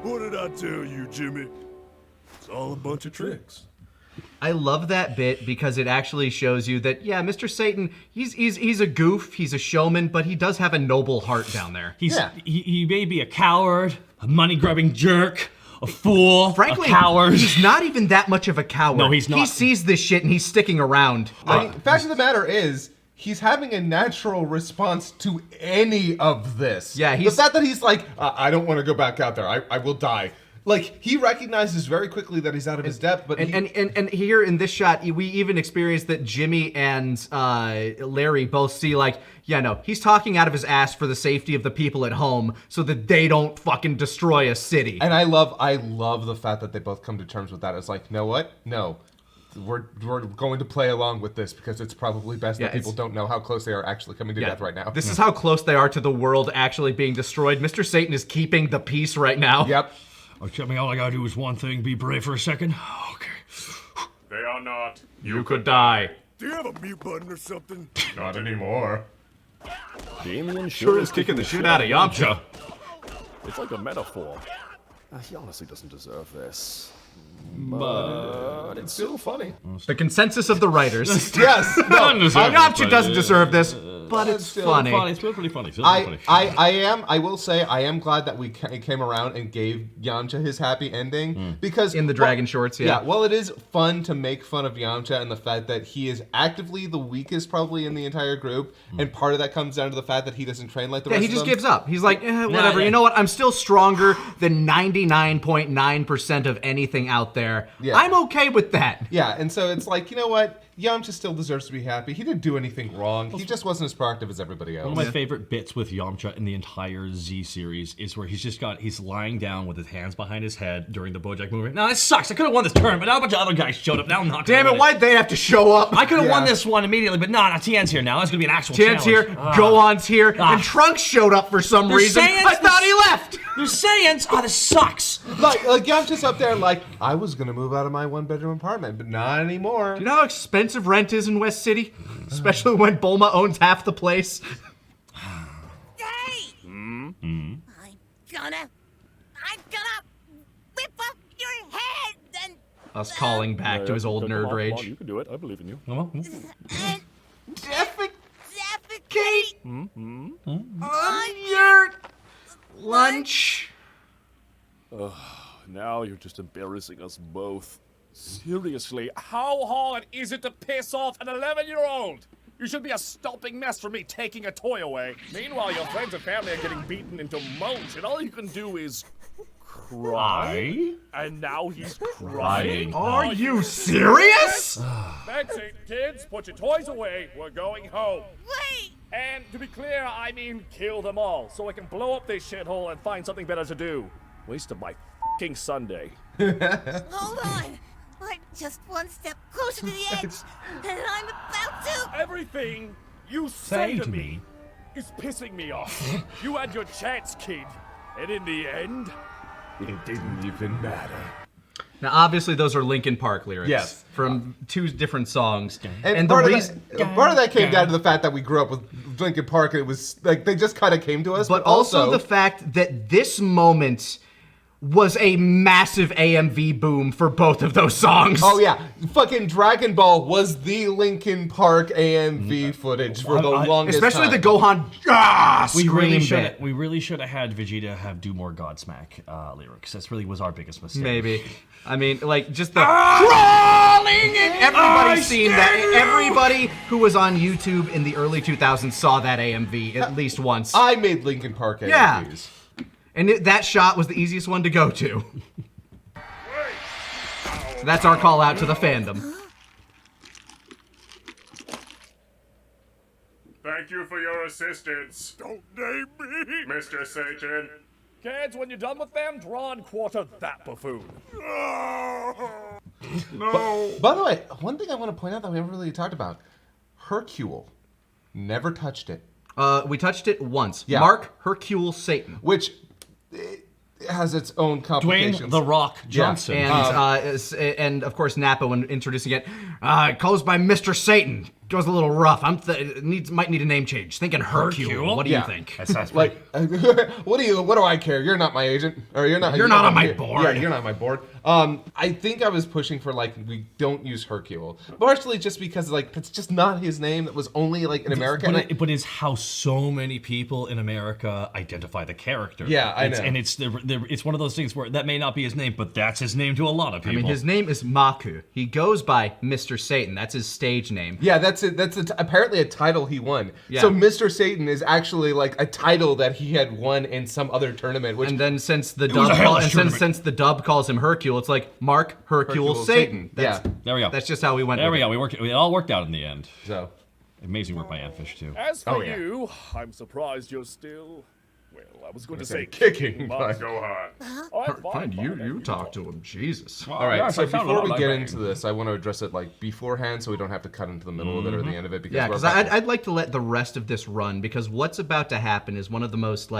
what did I tell you, Jimmy? It's all a bunch of tricks. I love that bit because it actually shows you that, yeah, Mr. Satan, he's a goof, he's a showman, but he does have a noble heart down there. He may be a coward, a money-grubbing jerk, a fool, frankly, a coward. He's not even that much of a coward. No, he's not. He sees this shit and he's sticking around. I mean, fact of the matter is, he's having a natural response to any of this. Yeah, the fact that he's like, I don't want to go back out there. I will die. Like, he recognizes very quickly that he's out of his depth, but and here in this shot, we even experience that Jimmy and Larry both see, like, yeah, no, he's talking out of his ass for the safety of the people at home so that they don't fucking destroy a city. And I love the fact that they both come to terms with that. It's like, you know what? No. We're going to play along with this because it's probably best that people don't know how close they are actually coming to death right now. This is how close they are to the world actually being destroyed. Mr. Satan is keeping the peace right now. Yep. Oh, tell me all I gotta do is one thing, be brave for a second. Okay. They are not. You could die. Do you have a mute button or something? Not anymore. Damien Sure is kicking the shit out of Yamcha. It's like a metaphor. He honestly doesn't deserve this. But it's still funny. The consensus of the writers. Yes. No, Yamcha doesn't deserve this, but it's funny. It's still pretty funny. I will say, I am glad that we came around and gave Yamcha his happy ending because in the Dragon shorts, yeah. Well, it is fun to make fun of Yamcha and the fact that he is actively the weakest probably in the entire group, and part of that comes down to the fact that he doesn't train like the rest of them. Yeah, he just gives up. He's like, whatever. You know what? I'm still stronger than 99.9% of anything out there. Yeah. I'm okay with that. Yeah, and so it's like, you know what? Yamcha still deserves to be happy. He didn't do anything wrong. He just wasn't as proactive as everybody else. One of my favorite bits with Yamcha in the entire Z series is where he's lying down with his hands behind his head during the Bojack movie. Now, this sucks. I could have won this tournament, but now a bunch of other guys showed up. Now I'm not gonna Damn it, win why'd they have to show up? I could have won this one immediately, but no, Tien's here now. It's going to be an actual Tien's challenge. here, Gohan's here, and Trunks showed up for some reason. I thought he left. They're Saiyans. Oh, this sucks. Like Yamcha's up there like, I was going to move out of my one-bedroom apartment, but not anymore. Do you know how expensive rent is in West City? Especially when Bulma owns half the place. Hey! I'm gonna whip up your head and... Us calling back to his old nerd rage. You can do it. I believe in you. Defecate on your lunch. now you're just embarrassing us both. Seriously, how hard is it to piss off an 11-year-old? You should be a stomping mess for me taking a toy away. Meanwhile, your friends and family are getting beaten into mulch, and all you can do is cry. And now he's crying. Are you serious? That's it, kids. Put your toys away. We're going home. Wait! And to be clear, I mean kill them all, so I can blow up this shithole and find something better to do. Waste of my f***ing Sunday. Hold on! We're just one step closer to the edge, and I'm about to... Everything you say to me is pissing me off. You had your chance, kid. And in the end, it didn't even matter. Now, obviously, those are Linkin Park lyrics. Yes. From two different songs. And part of that came down to the fact that we grew up with Linkin Park, and it was like they just kind of came to us. But also the fact that this moment was a massive AMV boom for both of those songs. Oh yeah, fucking Dragon Ball was the Linkin Park AMV footage for the longest time. Especially the Gohan We really should have had Vegeta do more Godsmack lyrics. That really was our biggest mistake. Maybe. I mean, like, just the crawling and everybody's seen that. Everybody who was on YouTube in the early 2000s saw that AMV at least once. I made Linkin Park AMVs. Yeah. And that shot was the easiest one to go to. That's our call out to the fandom. Thank you for your assistance. Don't name me, Mr. Satan. kids, when you're done with them, draw and quarter that buffoon. No. By the way, one thing I want to point out that we haven't really talked about. Hercule. Never touched it. We touched it once. Yeah. Mark Hercule Satan. Which has its own complications. Dwayne The Rock Johnson. Yeah. And of course Nappa, when introducing it, it goes by Mr. Satan. Goes a little rough. Might need a name change. Thinking Hercule. What do you think? That's like, what do I care? You're not my agent, or you're not on my board. Yeah, you're not my board. I think I was pushing for we don't use Hercule, partially just because that's just not his name. That was only in America. But it's how so many people in America identify the character. Yeah, I know. And it's one of those things where that may not be his name, but that's his name to a lot of people. I mean, his name is Maku. He goes by Mr. Satan. That's his stage name. Yeah, that's apparently a title he won. Yeah. So Mr. Satan is actually a title that he had won in some other tournament. And then since the dub calls him Hercule, it's like Mark Hercule Satan. Yeah, there we go. That's just how we went. There we go. It all worked out in the end. So amazing work by Antfish too. As for you, I'm surprised you're still. Well, I was going to say kicking. Gohan. Fine, you talk to him. Jesus. All right. So before we get into this, I want to address it beforehand, so we don't have to cut into the middle of it or the end of it. Because I'd like to let the rest of this run, because what's about to happen is one of the most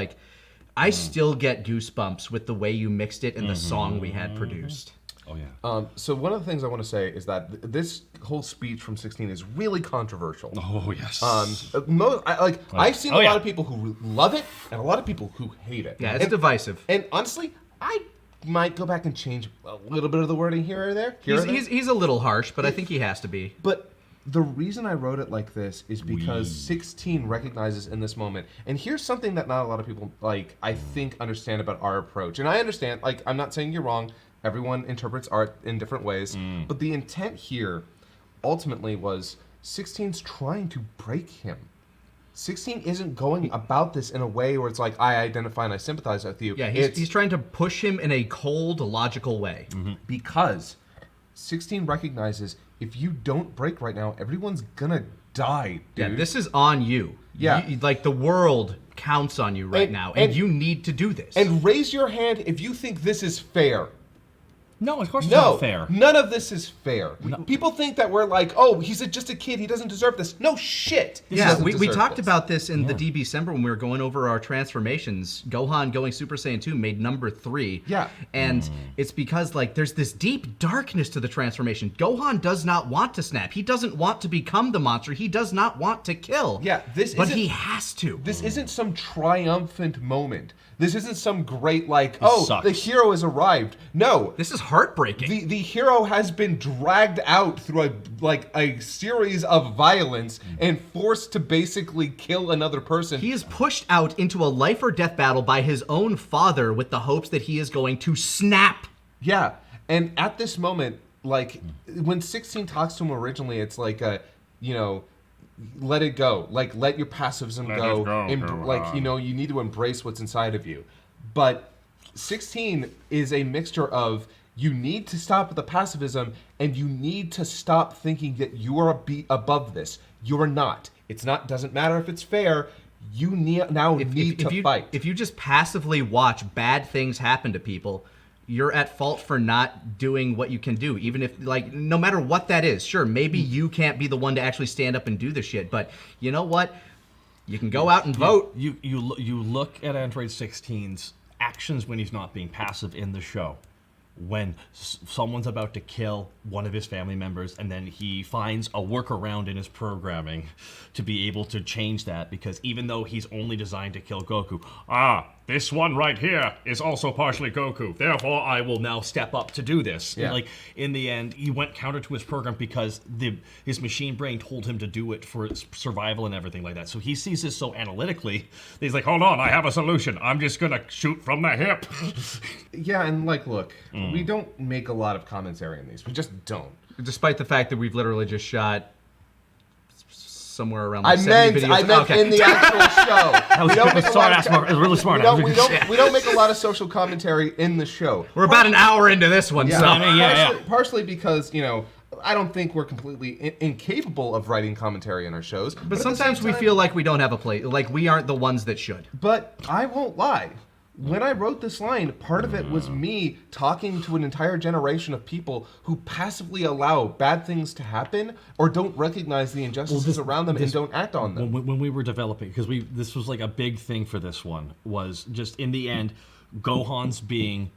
I still get goosebumps with the way you mixed it and the song we had produced. Oh yeah. So one of the things I want to say is that this whole speech from 16 is really controversial. Oh yes. I've seen a lot of people who love it and a lot of people who hate it. Yeah, it's divisive. And honestly, I might go back and change a little bit of the wording here or there. He's a little harsh, but I think he has to be. But the reason I wrote it like this is because 16 recognizes in this moment, and here's something that not a lot of people I think understand about our approach. And I understand, I'm not saying you're wrong. Everyone interprets art in different ways, but the intent here ultimately was 16's trying to break him. 16 isn't going about this in a way where it's I identify and I sympathize with you. Yeah, he's trying to push him in a cold, logical way. Because 16 recognizes if you don't break right now, everyone's gonna die, dude. Yeah, this is on you. Yeah. The world counts on you right now, and you need to do this. And raise your hand if you think this is fair. No, of course it's not fair. None of this is fair. No. People think that we're he's just a kid, he doesn't deserve this. No shit. We talked about this in the DB December when we were going over our transformations. Gohan going Super Saiyan 2 made number 3. Yeah. And it's because there's this deep darkness to the transformation. Gohan does not want to snap. He doesn't want to become the monster. He does not want to kill. Yeah, but he has to. This isn't some triumphant moment. This isn't some great the hero has arrived. No. This is heartbreaking. The hero has been dragged out through a series of violence and forced to basically kill another person. He is pushed out into a life or death battle by his own father with the hopes that he is going to snap Yeah, and at this moment, like, when 16 talks to him originally, it's like you know, let it go. Like, let your passivism go. Like, you know, you need to embrace what's inside of you. But 16 is a mixture of you need to stop the passivism and you need to stop thinking that you are above this. You are not. It's not. Doesn't matter if it's fair. You need to fight. If you just passively watch bad things happen to people, you're at fault for not doing what you can do. Even if, like, no matter what that is. Sure, maybe you can't be the one to actually stand up and do the shit, but you know what? You can go out and vote. You look at Android 16's actions when he's not being passive in the show. When someone's about to kill one of his family members, and then he finds a workaround in his programming to be able to change that, because even though he's only designed to kill Goku, this one right here is also partially Goku, therefore I will now step up to do this. Yeah. Like, in the end, he went counter to his program because his machine brain told him to do it for survival and everything like that. So he sees this so analytically, he's like, hold on, I have a solution. I'm just gonna shoot from the hip. Yeah, and like, look, we don't make a lot of commentary on these. We just don't. Despite the fact that we've literally just shot somewhere around I 70 videos. meant in the actual show. That was really smart. We don't make a lot of social commentary in the show. We're about an hour into this one, Yeah, so. I mean, partially because, you know, I don't think we're completely incapable of writing commentary in our shows. But sometimes we feel like we don't have a place, like we aren't the ones that should. But I won't lie. When I wrote this line, part of it was me talking to an entire generation of people who passively allow bad things to happen or don't recognize the injustices around them and don't act on them. When we were developing, because this was like a big thing for this one, was just in the end, Gohan's being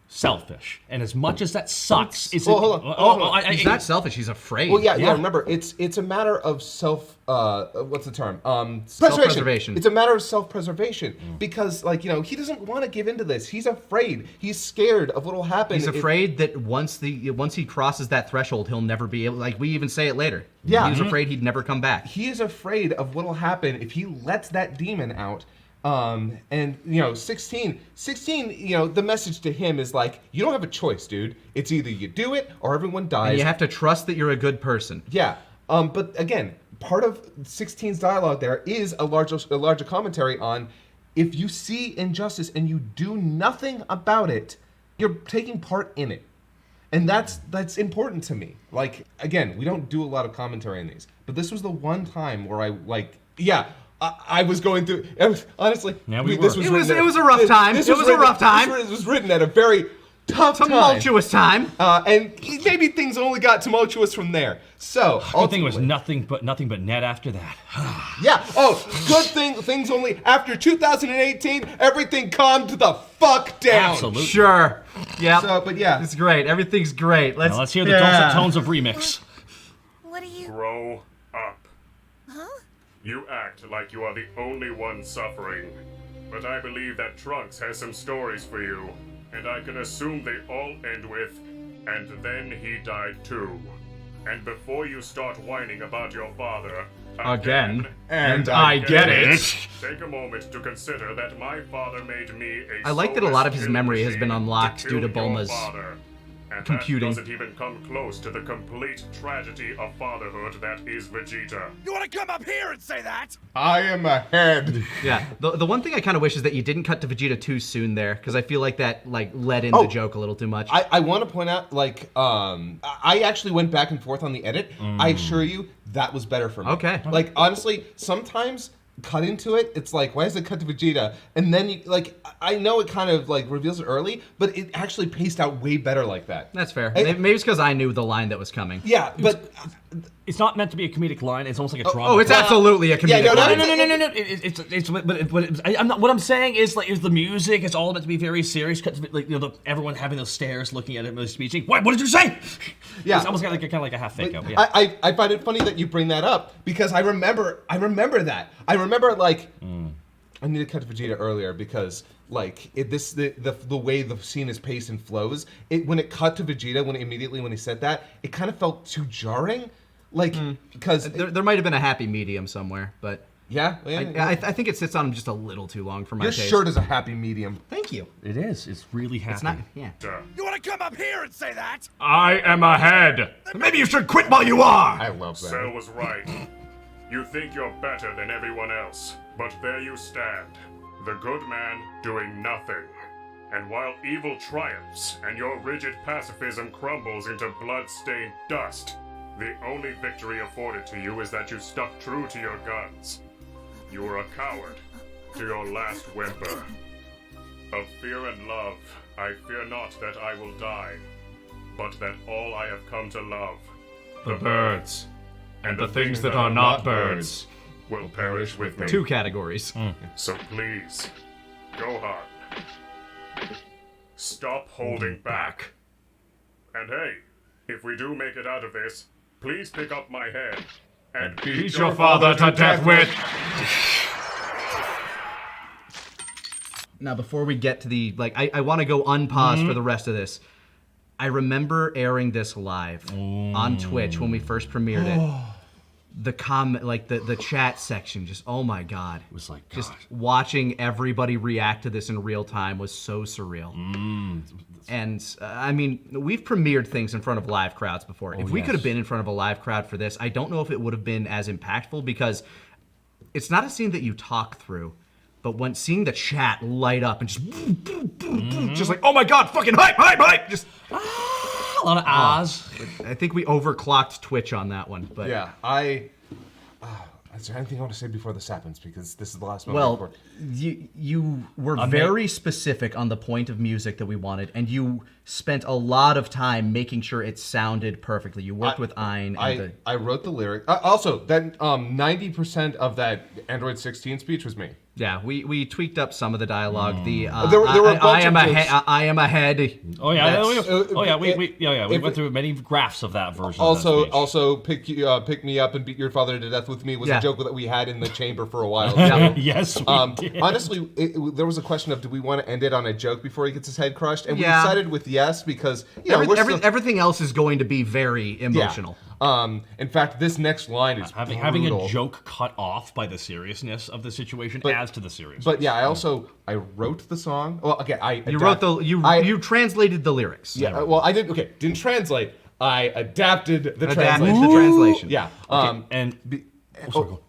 selfish, and as much as that sucks, he's not selfish. He's afraid. Well, yeah. Remember, it's a matter of what's the term? Self-preservation. It's a matter of self-preservation because, like, you know, he doesn't want to give into this. He's afraid. He's scared of what'll happen. He's afraid that once he crosses that threshold, he'll never be able. Like, we even say it later. Yeah, he was afraid he'd never come back. He is afraid of what'll happen if he lets that demon out. And, you know, 16, you know, the message to him is like, you don't have a choice, dude. It's either you do it or everyone dies. And you have to trust that you're a good person. Yeah. But again, part of 16's dialogue there is a larger commentary on if you see injustice and you do nothing about it, you're taking part in it. And that's important to me. Like, again, we don't do a lot of commentary on these, but this was the one time where I was going through. Honestly, it was a rough time. It was a rough time. This was written at a very tumultuous time. And maybe things only got tumultuous from there. So good thing was nothing but net after that. Yeah. Oh, good thing things only after 2018. Everything calmed the fuck down. Absolutely. Sure. Yeah. So, but yeah, it's great. Everything's great. Let's hear the dulcet tones of remix. What do you? Grow up. Huh? You act like you are the only one suffering, but I believe that Trunks has some stories for you, and I can assume they all end with, and then he died too. And before you start whining about your father, again, and I get it. Take a moment to consider that my father made me a I like that a lot of his memory has been unlocked due to Bulma's computing. That doesn't even come close to the complete tragedy of fatherhood that is Vegeta. You want to come up here and say that? I am ahead. Yeah. The one thing I kind of wish is that you didn't cut to Vegeta too soon there, because I feel like that let in the joke a little too much. I want to point out, like, I actually went back and forth on the edit. I assure you, that was better for me. Okay. Like, honestly, sometimes cutting to it, it's like, why does it cut to Vegeta? And then, I know it kind of, like, reveals it early, but it actually paced out way better like that. That's fair. Maybe it's because I knew the line that was coming. Yeah, but it's not meant to be a comedic line. It's almost like a drama. Oh, it's absolutely a comedic line. No. I'm not. What I'm saying is, like, is the music. It's all meant to be very serious. Like, you know, everyone having those stares, looking at it, really speeching. What did you say? Yeah, it's almost kind of like a half fake out. Yeah. I find it funny that you bring that up because I remember that. I remember, like, I need to cut to Vegeta earlier because, like, the way the scene is paced and flows. When it cut to Vegeta, when he said that, it kind of felt too jarring. Like, because there might have been a happy medium somewhere, but Yeah, I think it sits on him just a little too long for my Your taste. shirt is a happy medium. Thank you. It is. It's really happy. It's not. Yeah. You want to come up here and say that? I am ahead. Maybe you should quit while you are. I love that. Cell was right. You think you're better than everyone else, but there you stand. The good man doing nothing. And while evil triumphs and your rigid pacifism crumbles into blood-stained dust, the only victory afforded to you is that you stuck true to your guns. You were a coward to your last whimper. Of fear and love, I fear not that I will die, but that all I have come to love, the birds, and the things that are not birds, will perish with me. 2 categories. So please, Gohan, stop holding back. And hey, if we do make it out of this, please pick up my head and beat your father to death with. Now, before we get to the I want to go unpause for the rest of this. I remember airing this live on Twitch when we first premiered it. The comment, the chat section, just oh my god, It was like, just gosh. watching everybody react to this in real time was so surreal. And I mean, we've premiered things in front of live crowds before. If we could have been in front of a live crowd for this, I don't know if it would have been as impactful because it's not a scene that you talk through. But when seeing the chat light up and just like, oh my god, fucking hype, just A lot of ahs. I think we overclocked Twitch on that one. But Yeah, is there anything I want to say before this happens? Because this is the last moment. well, you were very specific on the point of music that we wanted, and you spent a lot of time making sure it sounded perfectly. You worked with Ein. And I wrote the lyric. Also, that 90% of that Android 16 speech was me. Yeah, we tweaked up some of the dialogue. The There were a bunch of jokes. I am ahead. Oh yeah, That's- we went through many graphs of that version. Also, pick me up and beat your father to death with me was Yeah. a joke that we had in the chamber for a while. Yes, we did. Honestly, there was a question of do we want to end it on a joke before he gets his head crushed, and Yeah. we decided with yes because we're still, everything else is going to be very emotional. In fact, this next line is having brutal. a joke cut off by the seriousness of the situation adds to the seriousness. But yeah, I wrote the song. Well, okay, You translated the lyrics. Yeah, well, I didn't. Okay, didn't translate. I adapted the Adapted translation. the translation. Yeah. And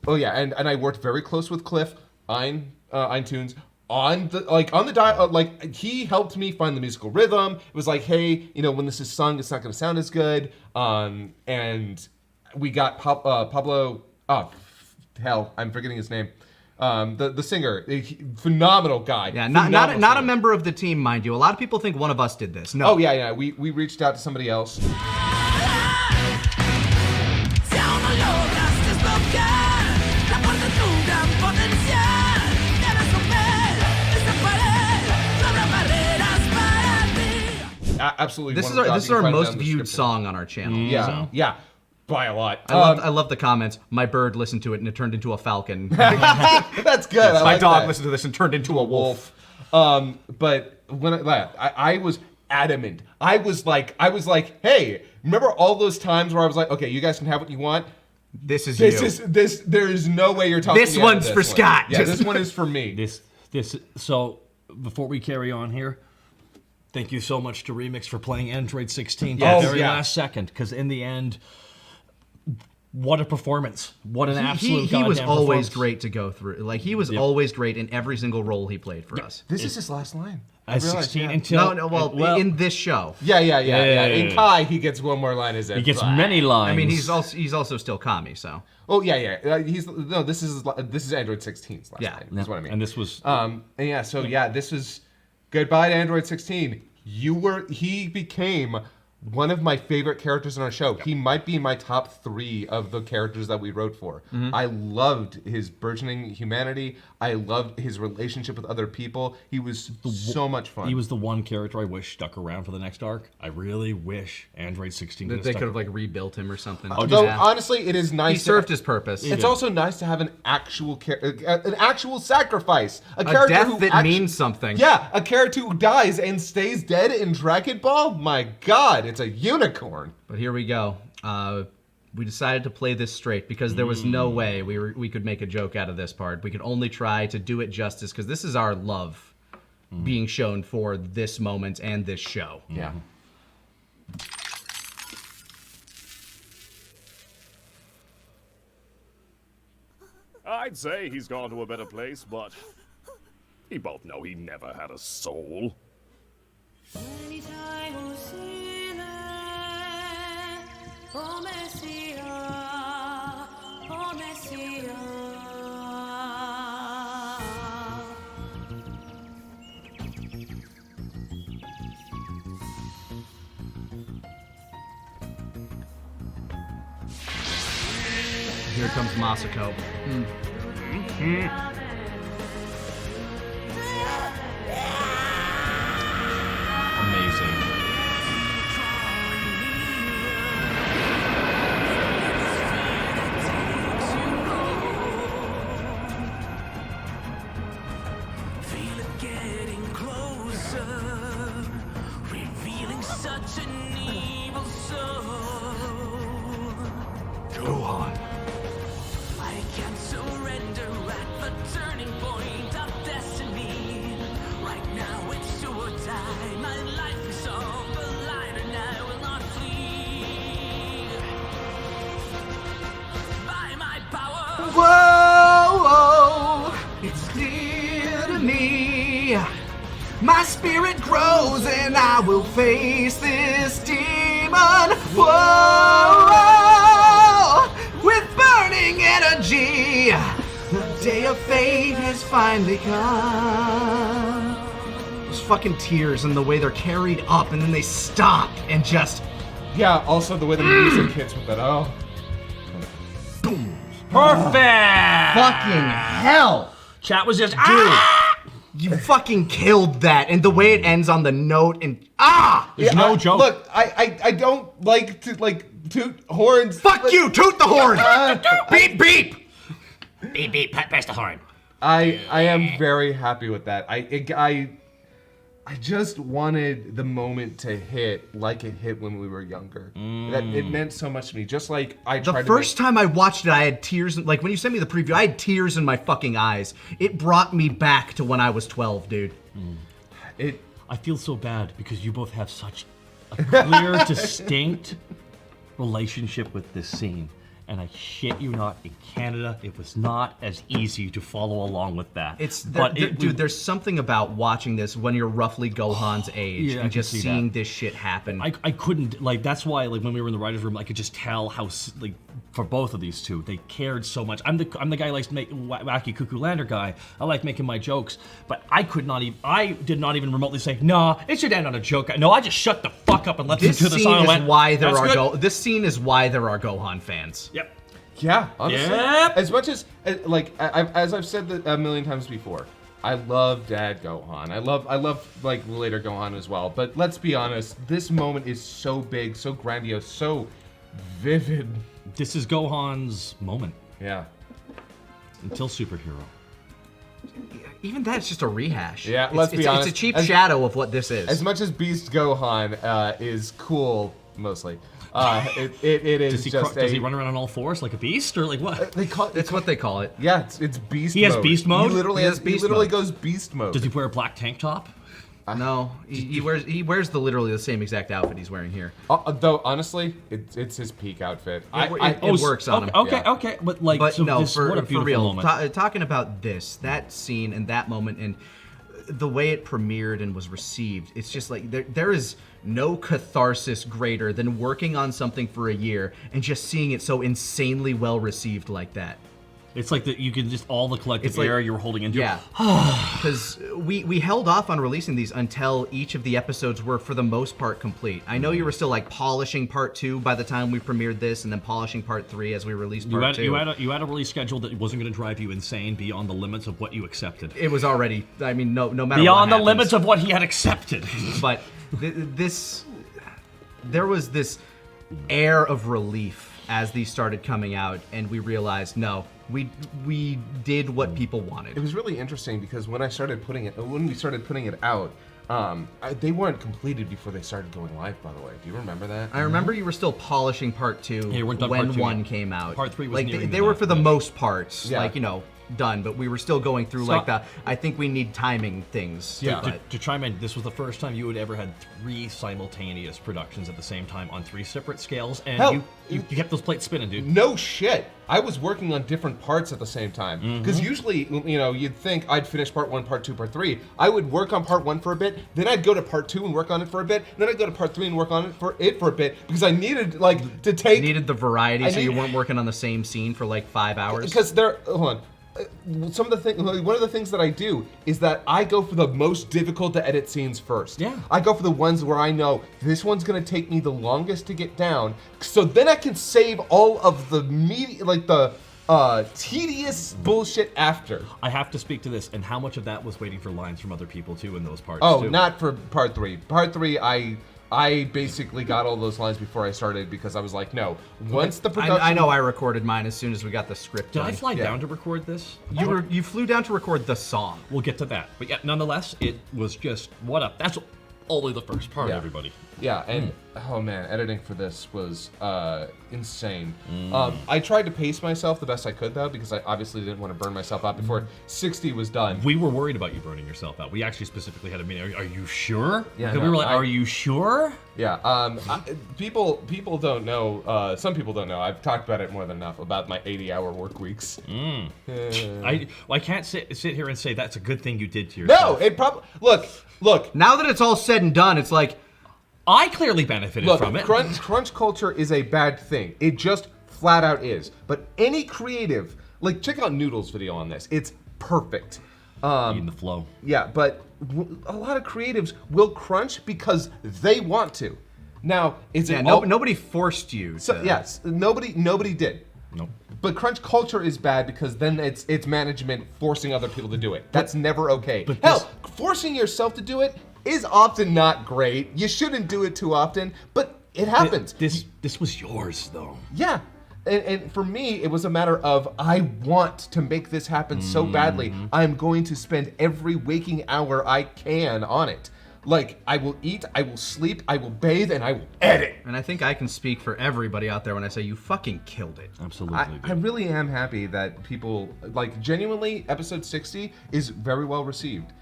yeah, and I worked very close with Cliff iTunes on the dial. He helped me find the musical rhythm. It was like, hey, when this is sung, it's not going to sound as good. And we got Pablo. Oh, hell, I'm forgetting his name. The singer, phenomenal guy. Yeah, Phenomenal not a singer. member of the team, mind you. A lot of people think one of us did this. No. Oh yeah. We reached out to somebody else. Absolutely. This is our most viewed song on our channel. Yeah, by a lot. I love the comments. My bird listened to it and it turned into a falcon. That's good. I My like dog that. listened to this and turned into a wolf. But when I was adamant. I was like, hey, remember all those times where I was like, okay, you guys can have what you want. This is There is no way you're talking. This one's for Scott. Yeah, this one is for me. So before we carry on here, thank you so much to Remix for playing Android 16 Yes. to the very last second, because in the end, what a performance! What an absolute he was goddamn always performance. great to go through. Like he was always great in every single role he played for us. This is his last line. At 16 until in this show. Yeah. In Kai, he gets one more line as He gets many lines. I mean, he's also still Kami, so. Oh yeah. This is Android 16's last line. That's what I mean. And this was this was goodbye to Android 16. He became one of my favorite characters in our show. He might be in my top 3 of the characters that we wrote for. Mm-hmm. I loved his burgeoning humanity. I loved his relationship with other people. He was so much fun. He was the one character I wish stuck around for the next arc. I really wish Android 16 That they could have rebuilt him or something. Honestly, it is nice. He served his purpose. It's also nice to have an actual sacrifice, a character death that means something. Yeah, a character who dies and stays dead in Dragonball. My God, it's a unicorn. But here we go. We decided to play this straight because there was no way we could make a joke out of this part. We could only try to do it justice because this is our love being shown for this moment and this show. Yeah. I'd say he's gone to a better place, but we both know he never had a soul. Here comes Masako. Amazing. Feel it getting closer, revealing such an evil soul. Gohan. I can't surrender at the turning point of destiny. Right now it's do or die. My life is on the line and I will not flee. By my power. Whoa, it's clear to me. My spirit grows and I will face this demon. Whoa, with burning energy. The day of fate has finally come. Those fucking tears and the way they're carried up and then they stop and just... Yeah, also the way the music hits with that. Oh. Perfect! Fucking hell! Chat was just, You fucking killed that, and the way it ends on the note and There's no joke. Look, I don't like to toot horns. Fuck you! Toot the horn! Beep beep! Beep beep, press the horn. I am very happy with that. I just wanted the moment to hit like it hit when we were younger. That it meant so much to me. Just like I tried The first time I watched it, I had tears. Like when you sent me the preview, I had tears in my fucking eyes. It brought me back to when I was 12, dude. I feel so bad because you both have such a clear, distinct relationship with this scene. And I shit you not, in Canada, it was not as easy to follow along with that. Dude, there's something about watching this when you're roughly Gohan's age yeah, and just seeing this shit happen. I couldn't, like, that's why, like, when we were in the writer's room, I could just tell how, like, for both of these two, they cared so much. I'm the guy who likes to make wacky cuckoo lander guy. I like making my jokes, but I did not even remotely say, nah, it should end on a joke. No, I just shut the fuck up and let them do the song and went, This scene is why there are Gohan fans. Yep. Yeah, honestly. Yep. As much as like as I've said that a million times before, I love Dad Gohan. I love like later Gohan as well. But let's be honest, this moment is so big, so grandiose, so vivid. This is Gohan's moment. Yeah. Until superhero. Even that's just a rehash. Yeah, let's be honest. It's a cheap shadow of what this is. As much as Beast Gohan is cool, mostly. It is does he run around on all fours like a beast, or like what? It's what they call it. Yeah, it's beast mode. He has beast mode? He literally goes beast mode. Does he wear a black tank top? No, he wears literally the same exact outfit he's wearing here. Though honestly, it's his peak outfit. It works on him. Okay, but like, but so no, this, what a beautiful for real. moment. Talking about that scene and that moment and the way it premiered and was received, it's just like there is no catharsis greater than working on something for a year and just seeing it so insanely well received like that. It's like that you can just all the collective air you were holding into. Yeah, because we held off on releasing these until each of the episodes were for the most part complete. I know you were still like polishing part 2 by the time we premiered this, and then polishing part 3 as we released part 2. You had a release schedule that wasn't going to drive you insane beyond the limits of what you accepted. It was already, I mean, no matter beyond what the limits of what he had accepted. But there was this air of relief as these started coming out, and we realized, no, we did what people wanted. It was really interesting because when we started putting it out, They weren't completed before they started going live, by the way. Do you remember that? I remember you were still polishing part 2 Yeah, we're done when part 2. 1 came out. Part 3 was like nearing they the were back, for the yeah. most parts, Yeah. like, you know, done, but we were still going through So- like the I think we need timing things. Yeah. To chime in, this was the first time you had ever had 3 simultaneous productions at the same time on 3 separate scales, and Hell, you kept those plates spinning, dude. No shit. I was working on different parts at the same time. Because usually, you know, you'd think I'd finish part 1, part 2, part 3. I would work on part 1 for a bit, then I'd go to part 2 and work on it for a bit, and then I'd go to part 3 and work on it for a bit, because I needed, like, to take... You needed the variety, I so you need- weren't working on the same scene for like 5 hours. Because hold on. Some of the things, one of the things that I do is that I go for the most difficult to edit scenes first. Yeah. I go for the ones where I know this one's gonna take me the longest to get down, so then I can save all of the tedious bullshit after. I have to speak to this, and how much of that was waiting for lines from other people too in those parts? Oh, too? not for part 3. Part 3, I basically got all those lines before I started because I was like, no. Once the production, I know I recorded mine as soon as we got the script Did done. I fly down to record this? You flew down to record the song. We'll get to that, but yeah, nonetheless, it was just that's only the first part, Yeah. everybody. Yeah, and oh man, editing for this was insane. I tried to pace myself the best I could though, because I obviously didn't want to burn myself out before 60 was done. We were worried about you burning yourself out. We actually specifically had a meeting. Are you sure? Yeah, Because we no, were like, are you sure? Yeah, people don't know. Some people don't know. I've talked about it more than enough about my 80-hour work weeks. I can't sit here and say that's a good thing you did to No, yourself. it probably look. Now that it's all said and done, it's like I clearly benefited from it. Crunch culture is a bad thing. It just flat out is. But any creative, like check out Noodle's video on this. It's perfect. In the flow. Yeah, but a lot of creatives will crunch because they want to. Now, is it nobody forced you So to. yes, nobody did. Nope. But crunch culture is bad because then it's management forcing other people to do it. That's never okay. But Hell, forcing yourself to do it is often not great. You shouldn't do it too often, but it happens. This was yours though. Yeah. And for me, it was a matter of I want to make this happen so badly. I'm going to spend every waking hour I can on it. Like, I will eat, I will sleep, I will bathe, and I will edit. And I think I can speak for everybody out there when I say you fucking killed it. Absolutely. I really am happy that people, like, genuinely, episode 60 is very well received.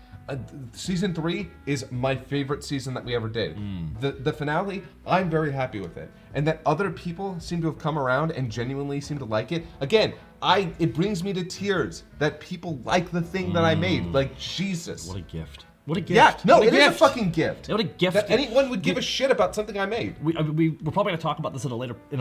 Season 3 is my favorite season that we ever did. The finale, I'm very happy with it. And that other people seem to have come around and genuinely seem to like it. Again, it brings me to tears that people like the thing that I made. Like, Jesus. What a gift. What a gift. Yeah, no, What it is a fucking gift. What a gift. That anyone would give a shit about something I made. We're probably gonna talk about this in a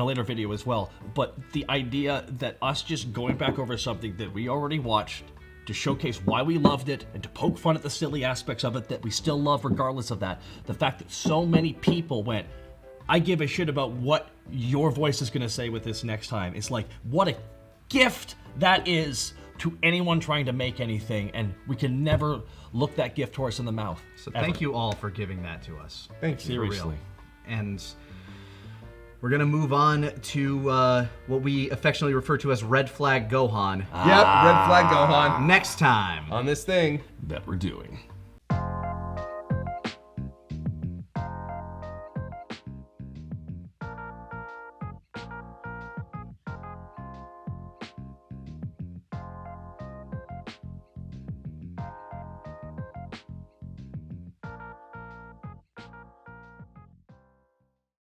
later video as well. But the idea that us just going back over something that we already watched to showcase why we loved it and to poke fun at the silly aspects of it that we still love regardless of that. The fact that so many people went, I give a shit about what your voice is gonna say with this next time. It's like, what a gift that is to anyone trying to make anything, and we can never look that gift horse in the mouth. So thank you all for giving that to us. Thank you. Seriously. And we're gonna move on to what we affectionately refer to as Red Flag Gohan. Yep, red flag Gohan. Next time on this thing that we're doing.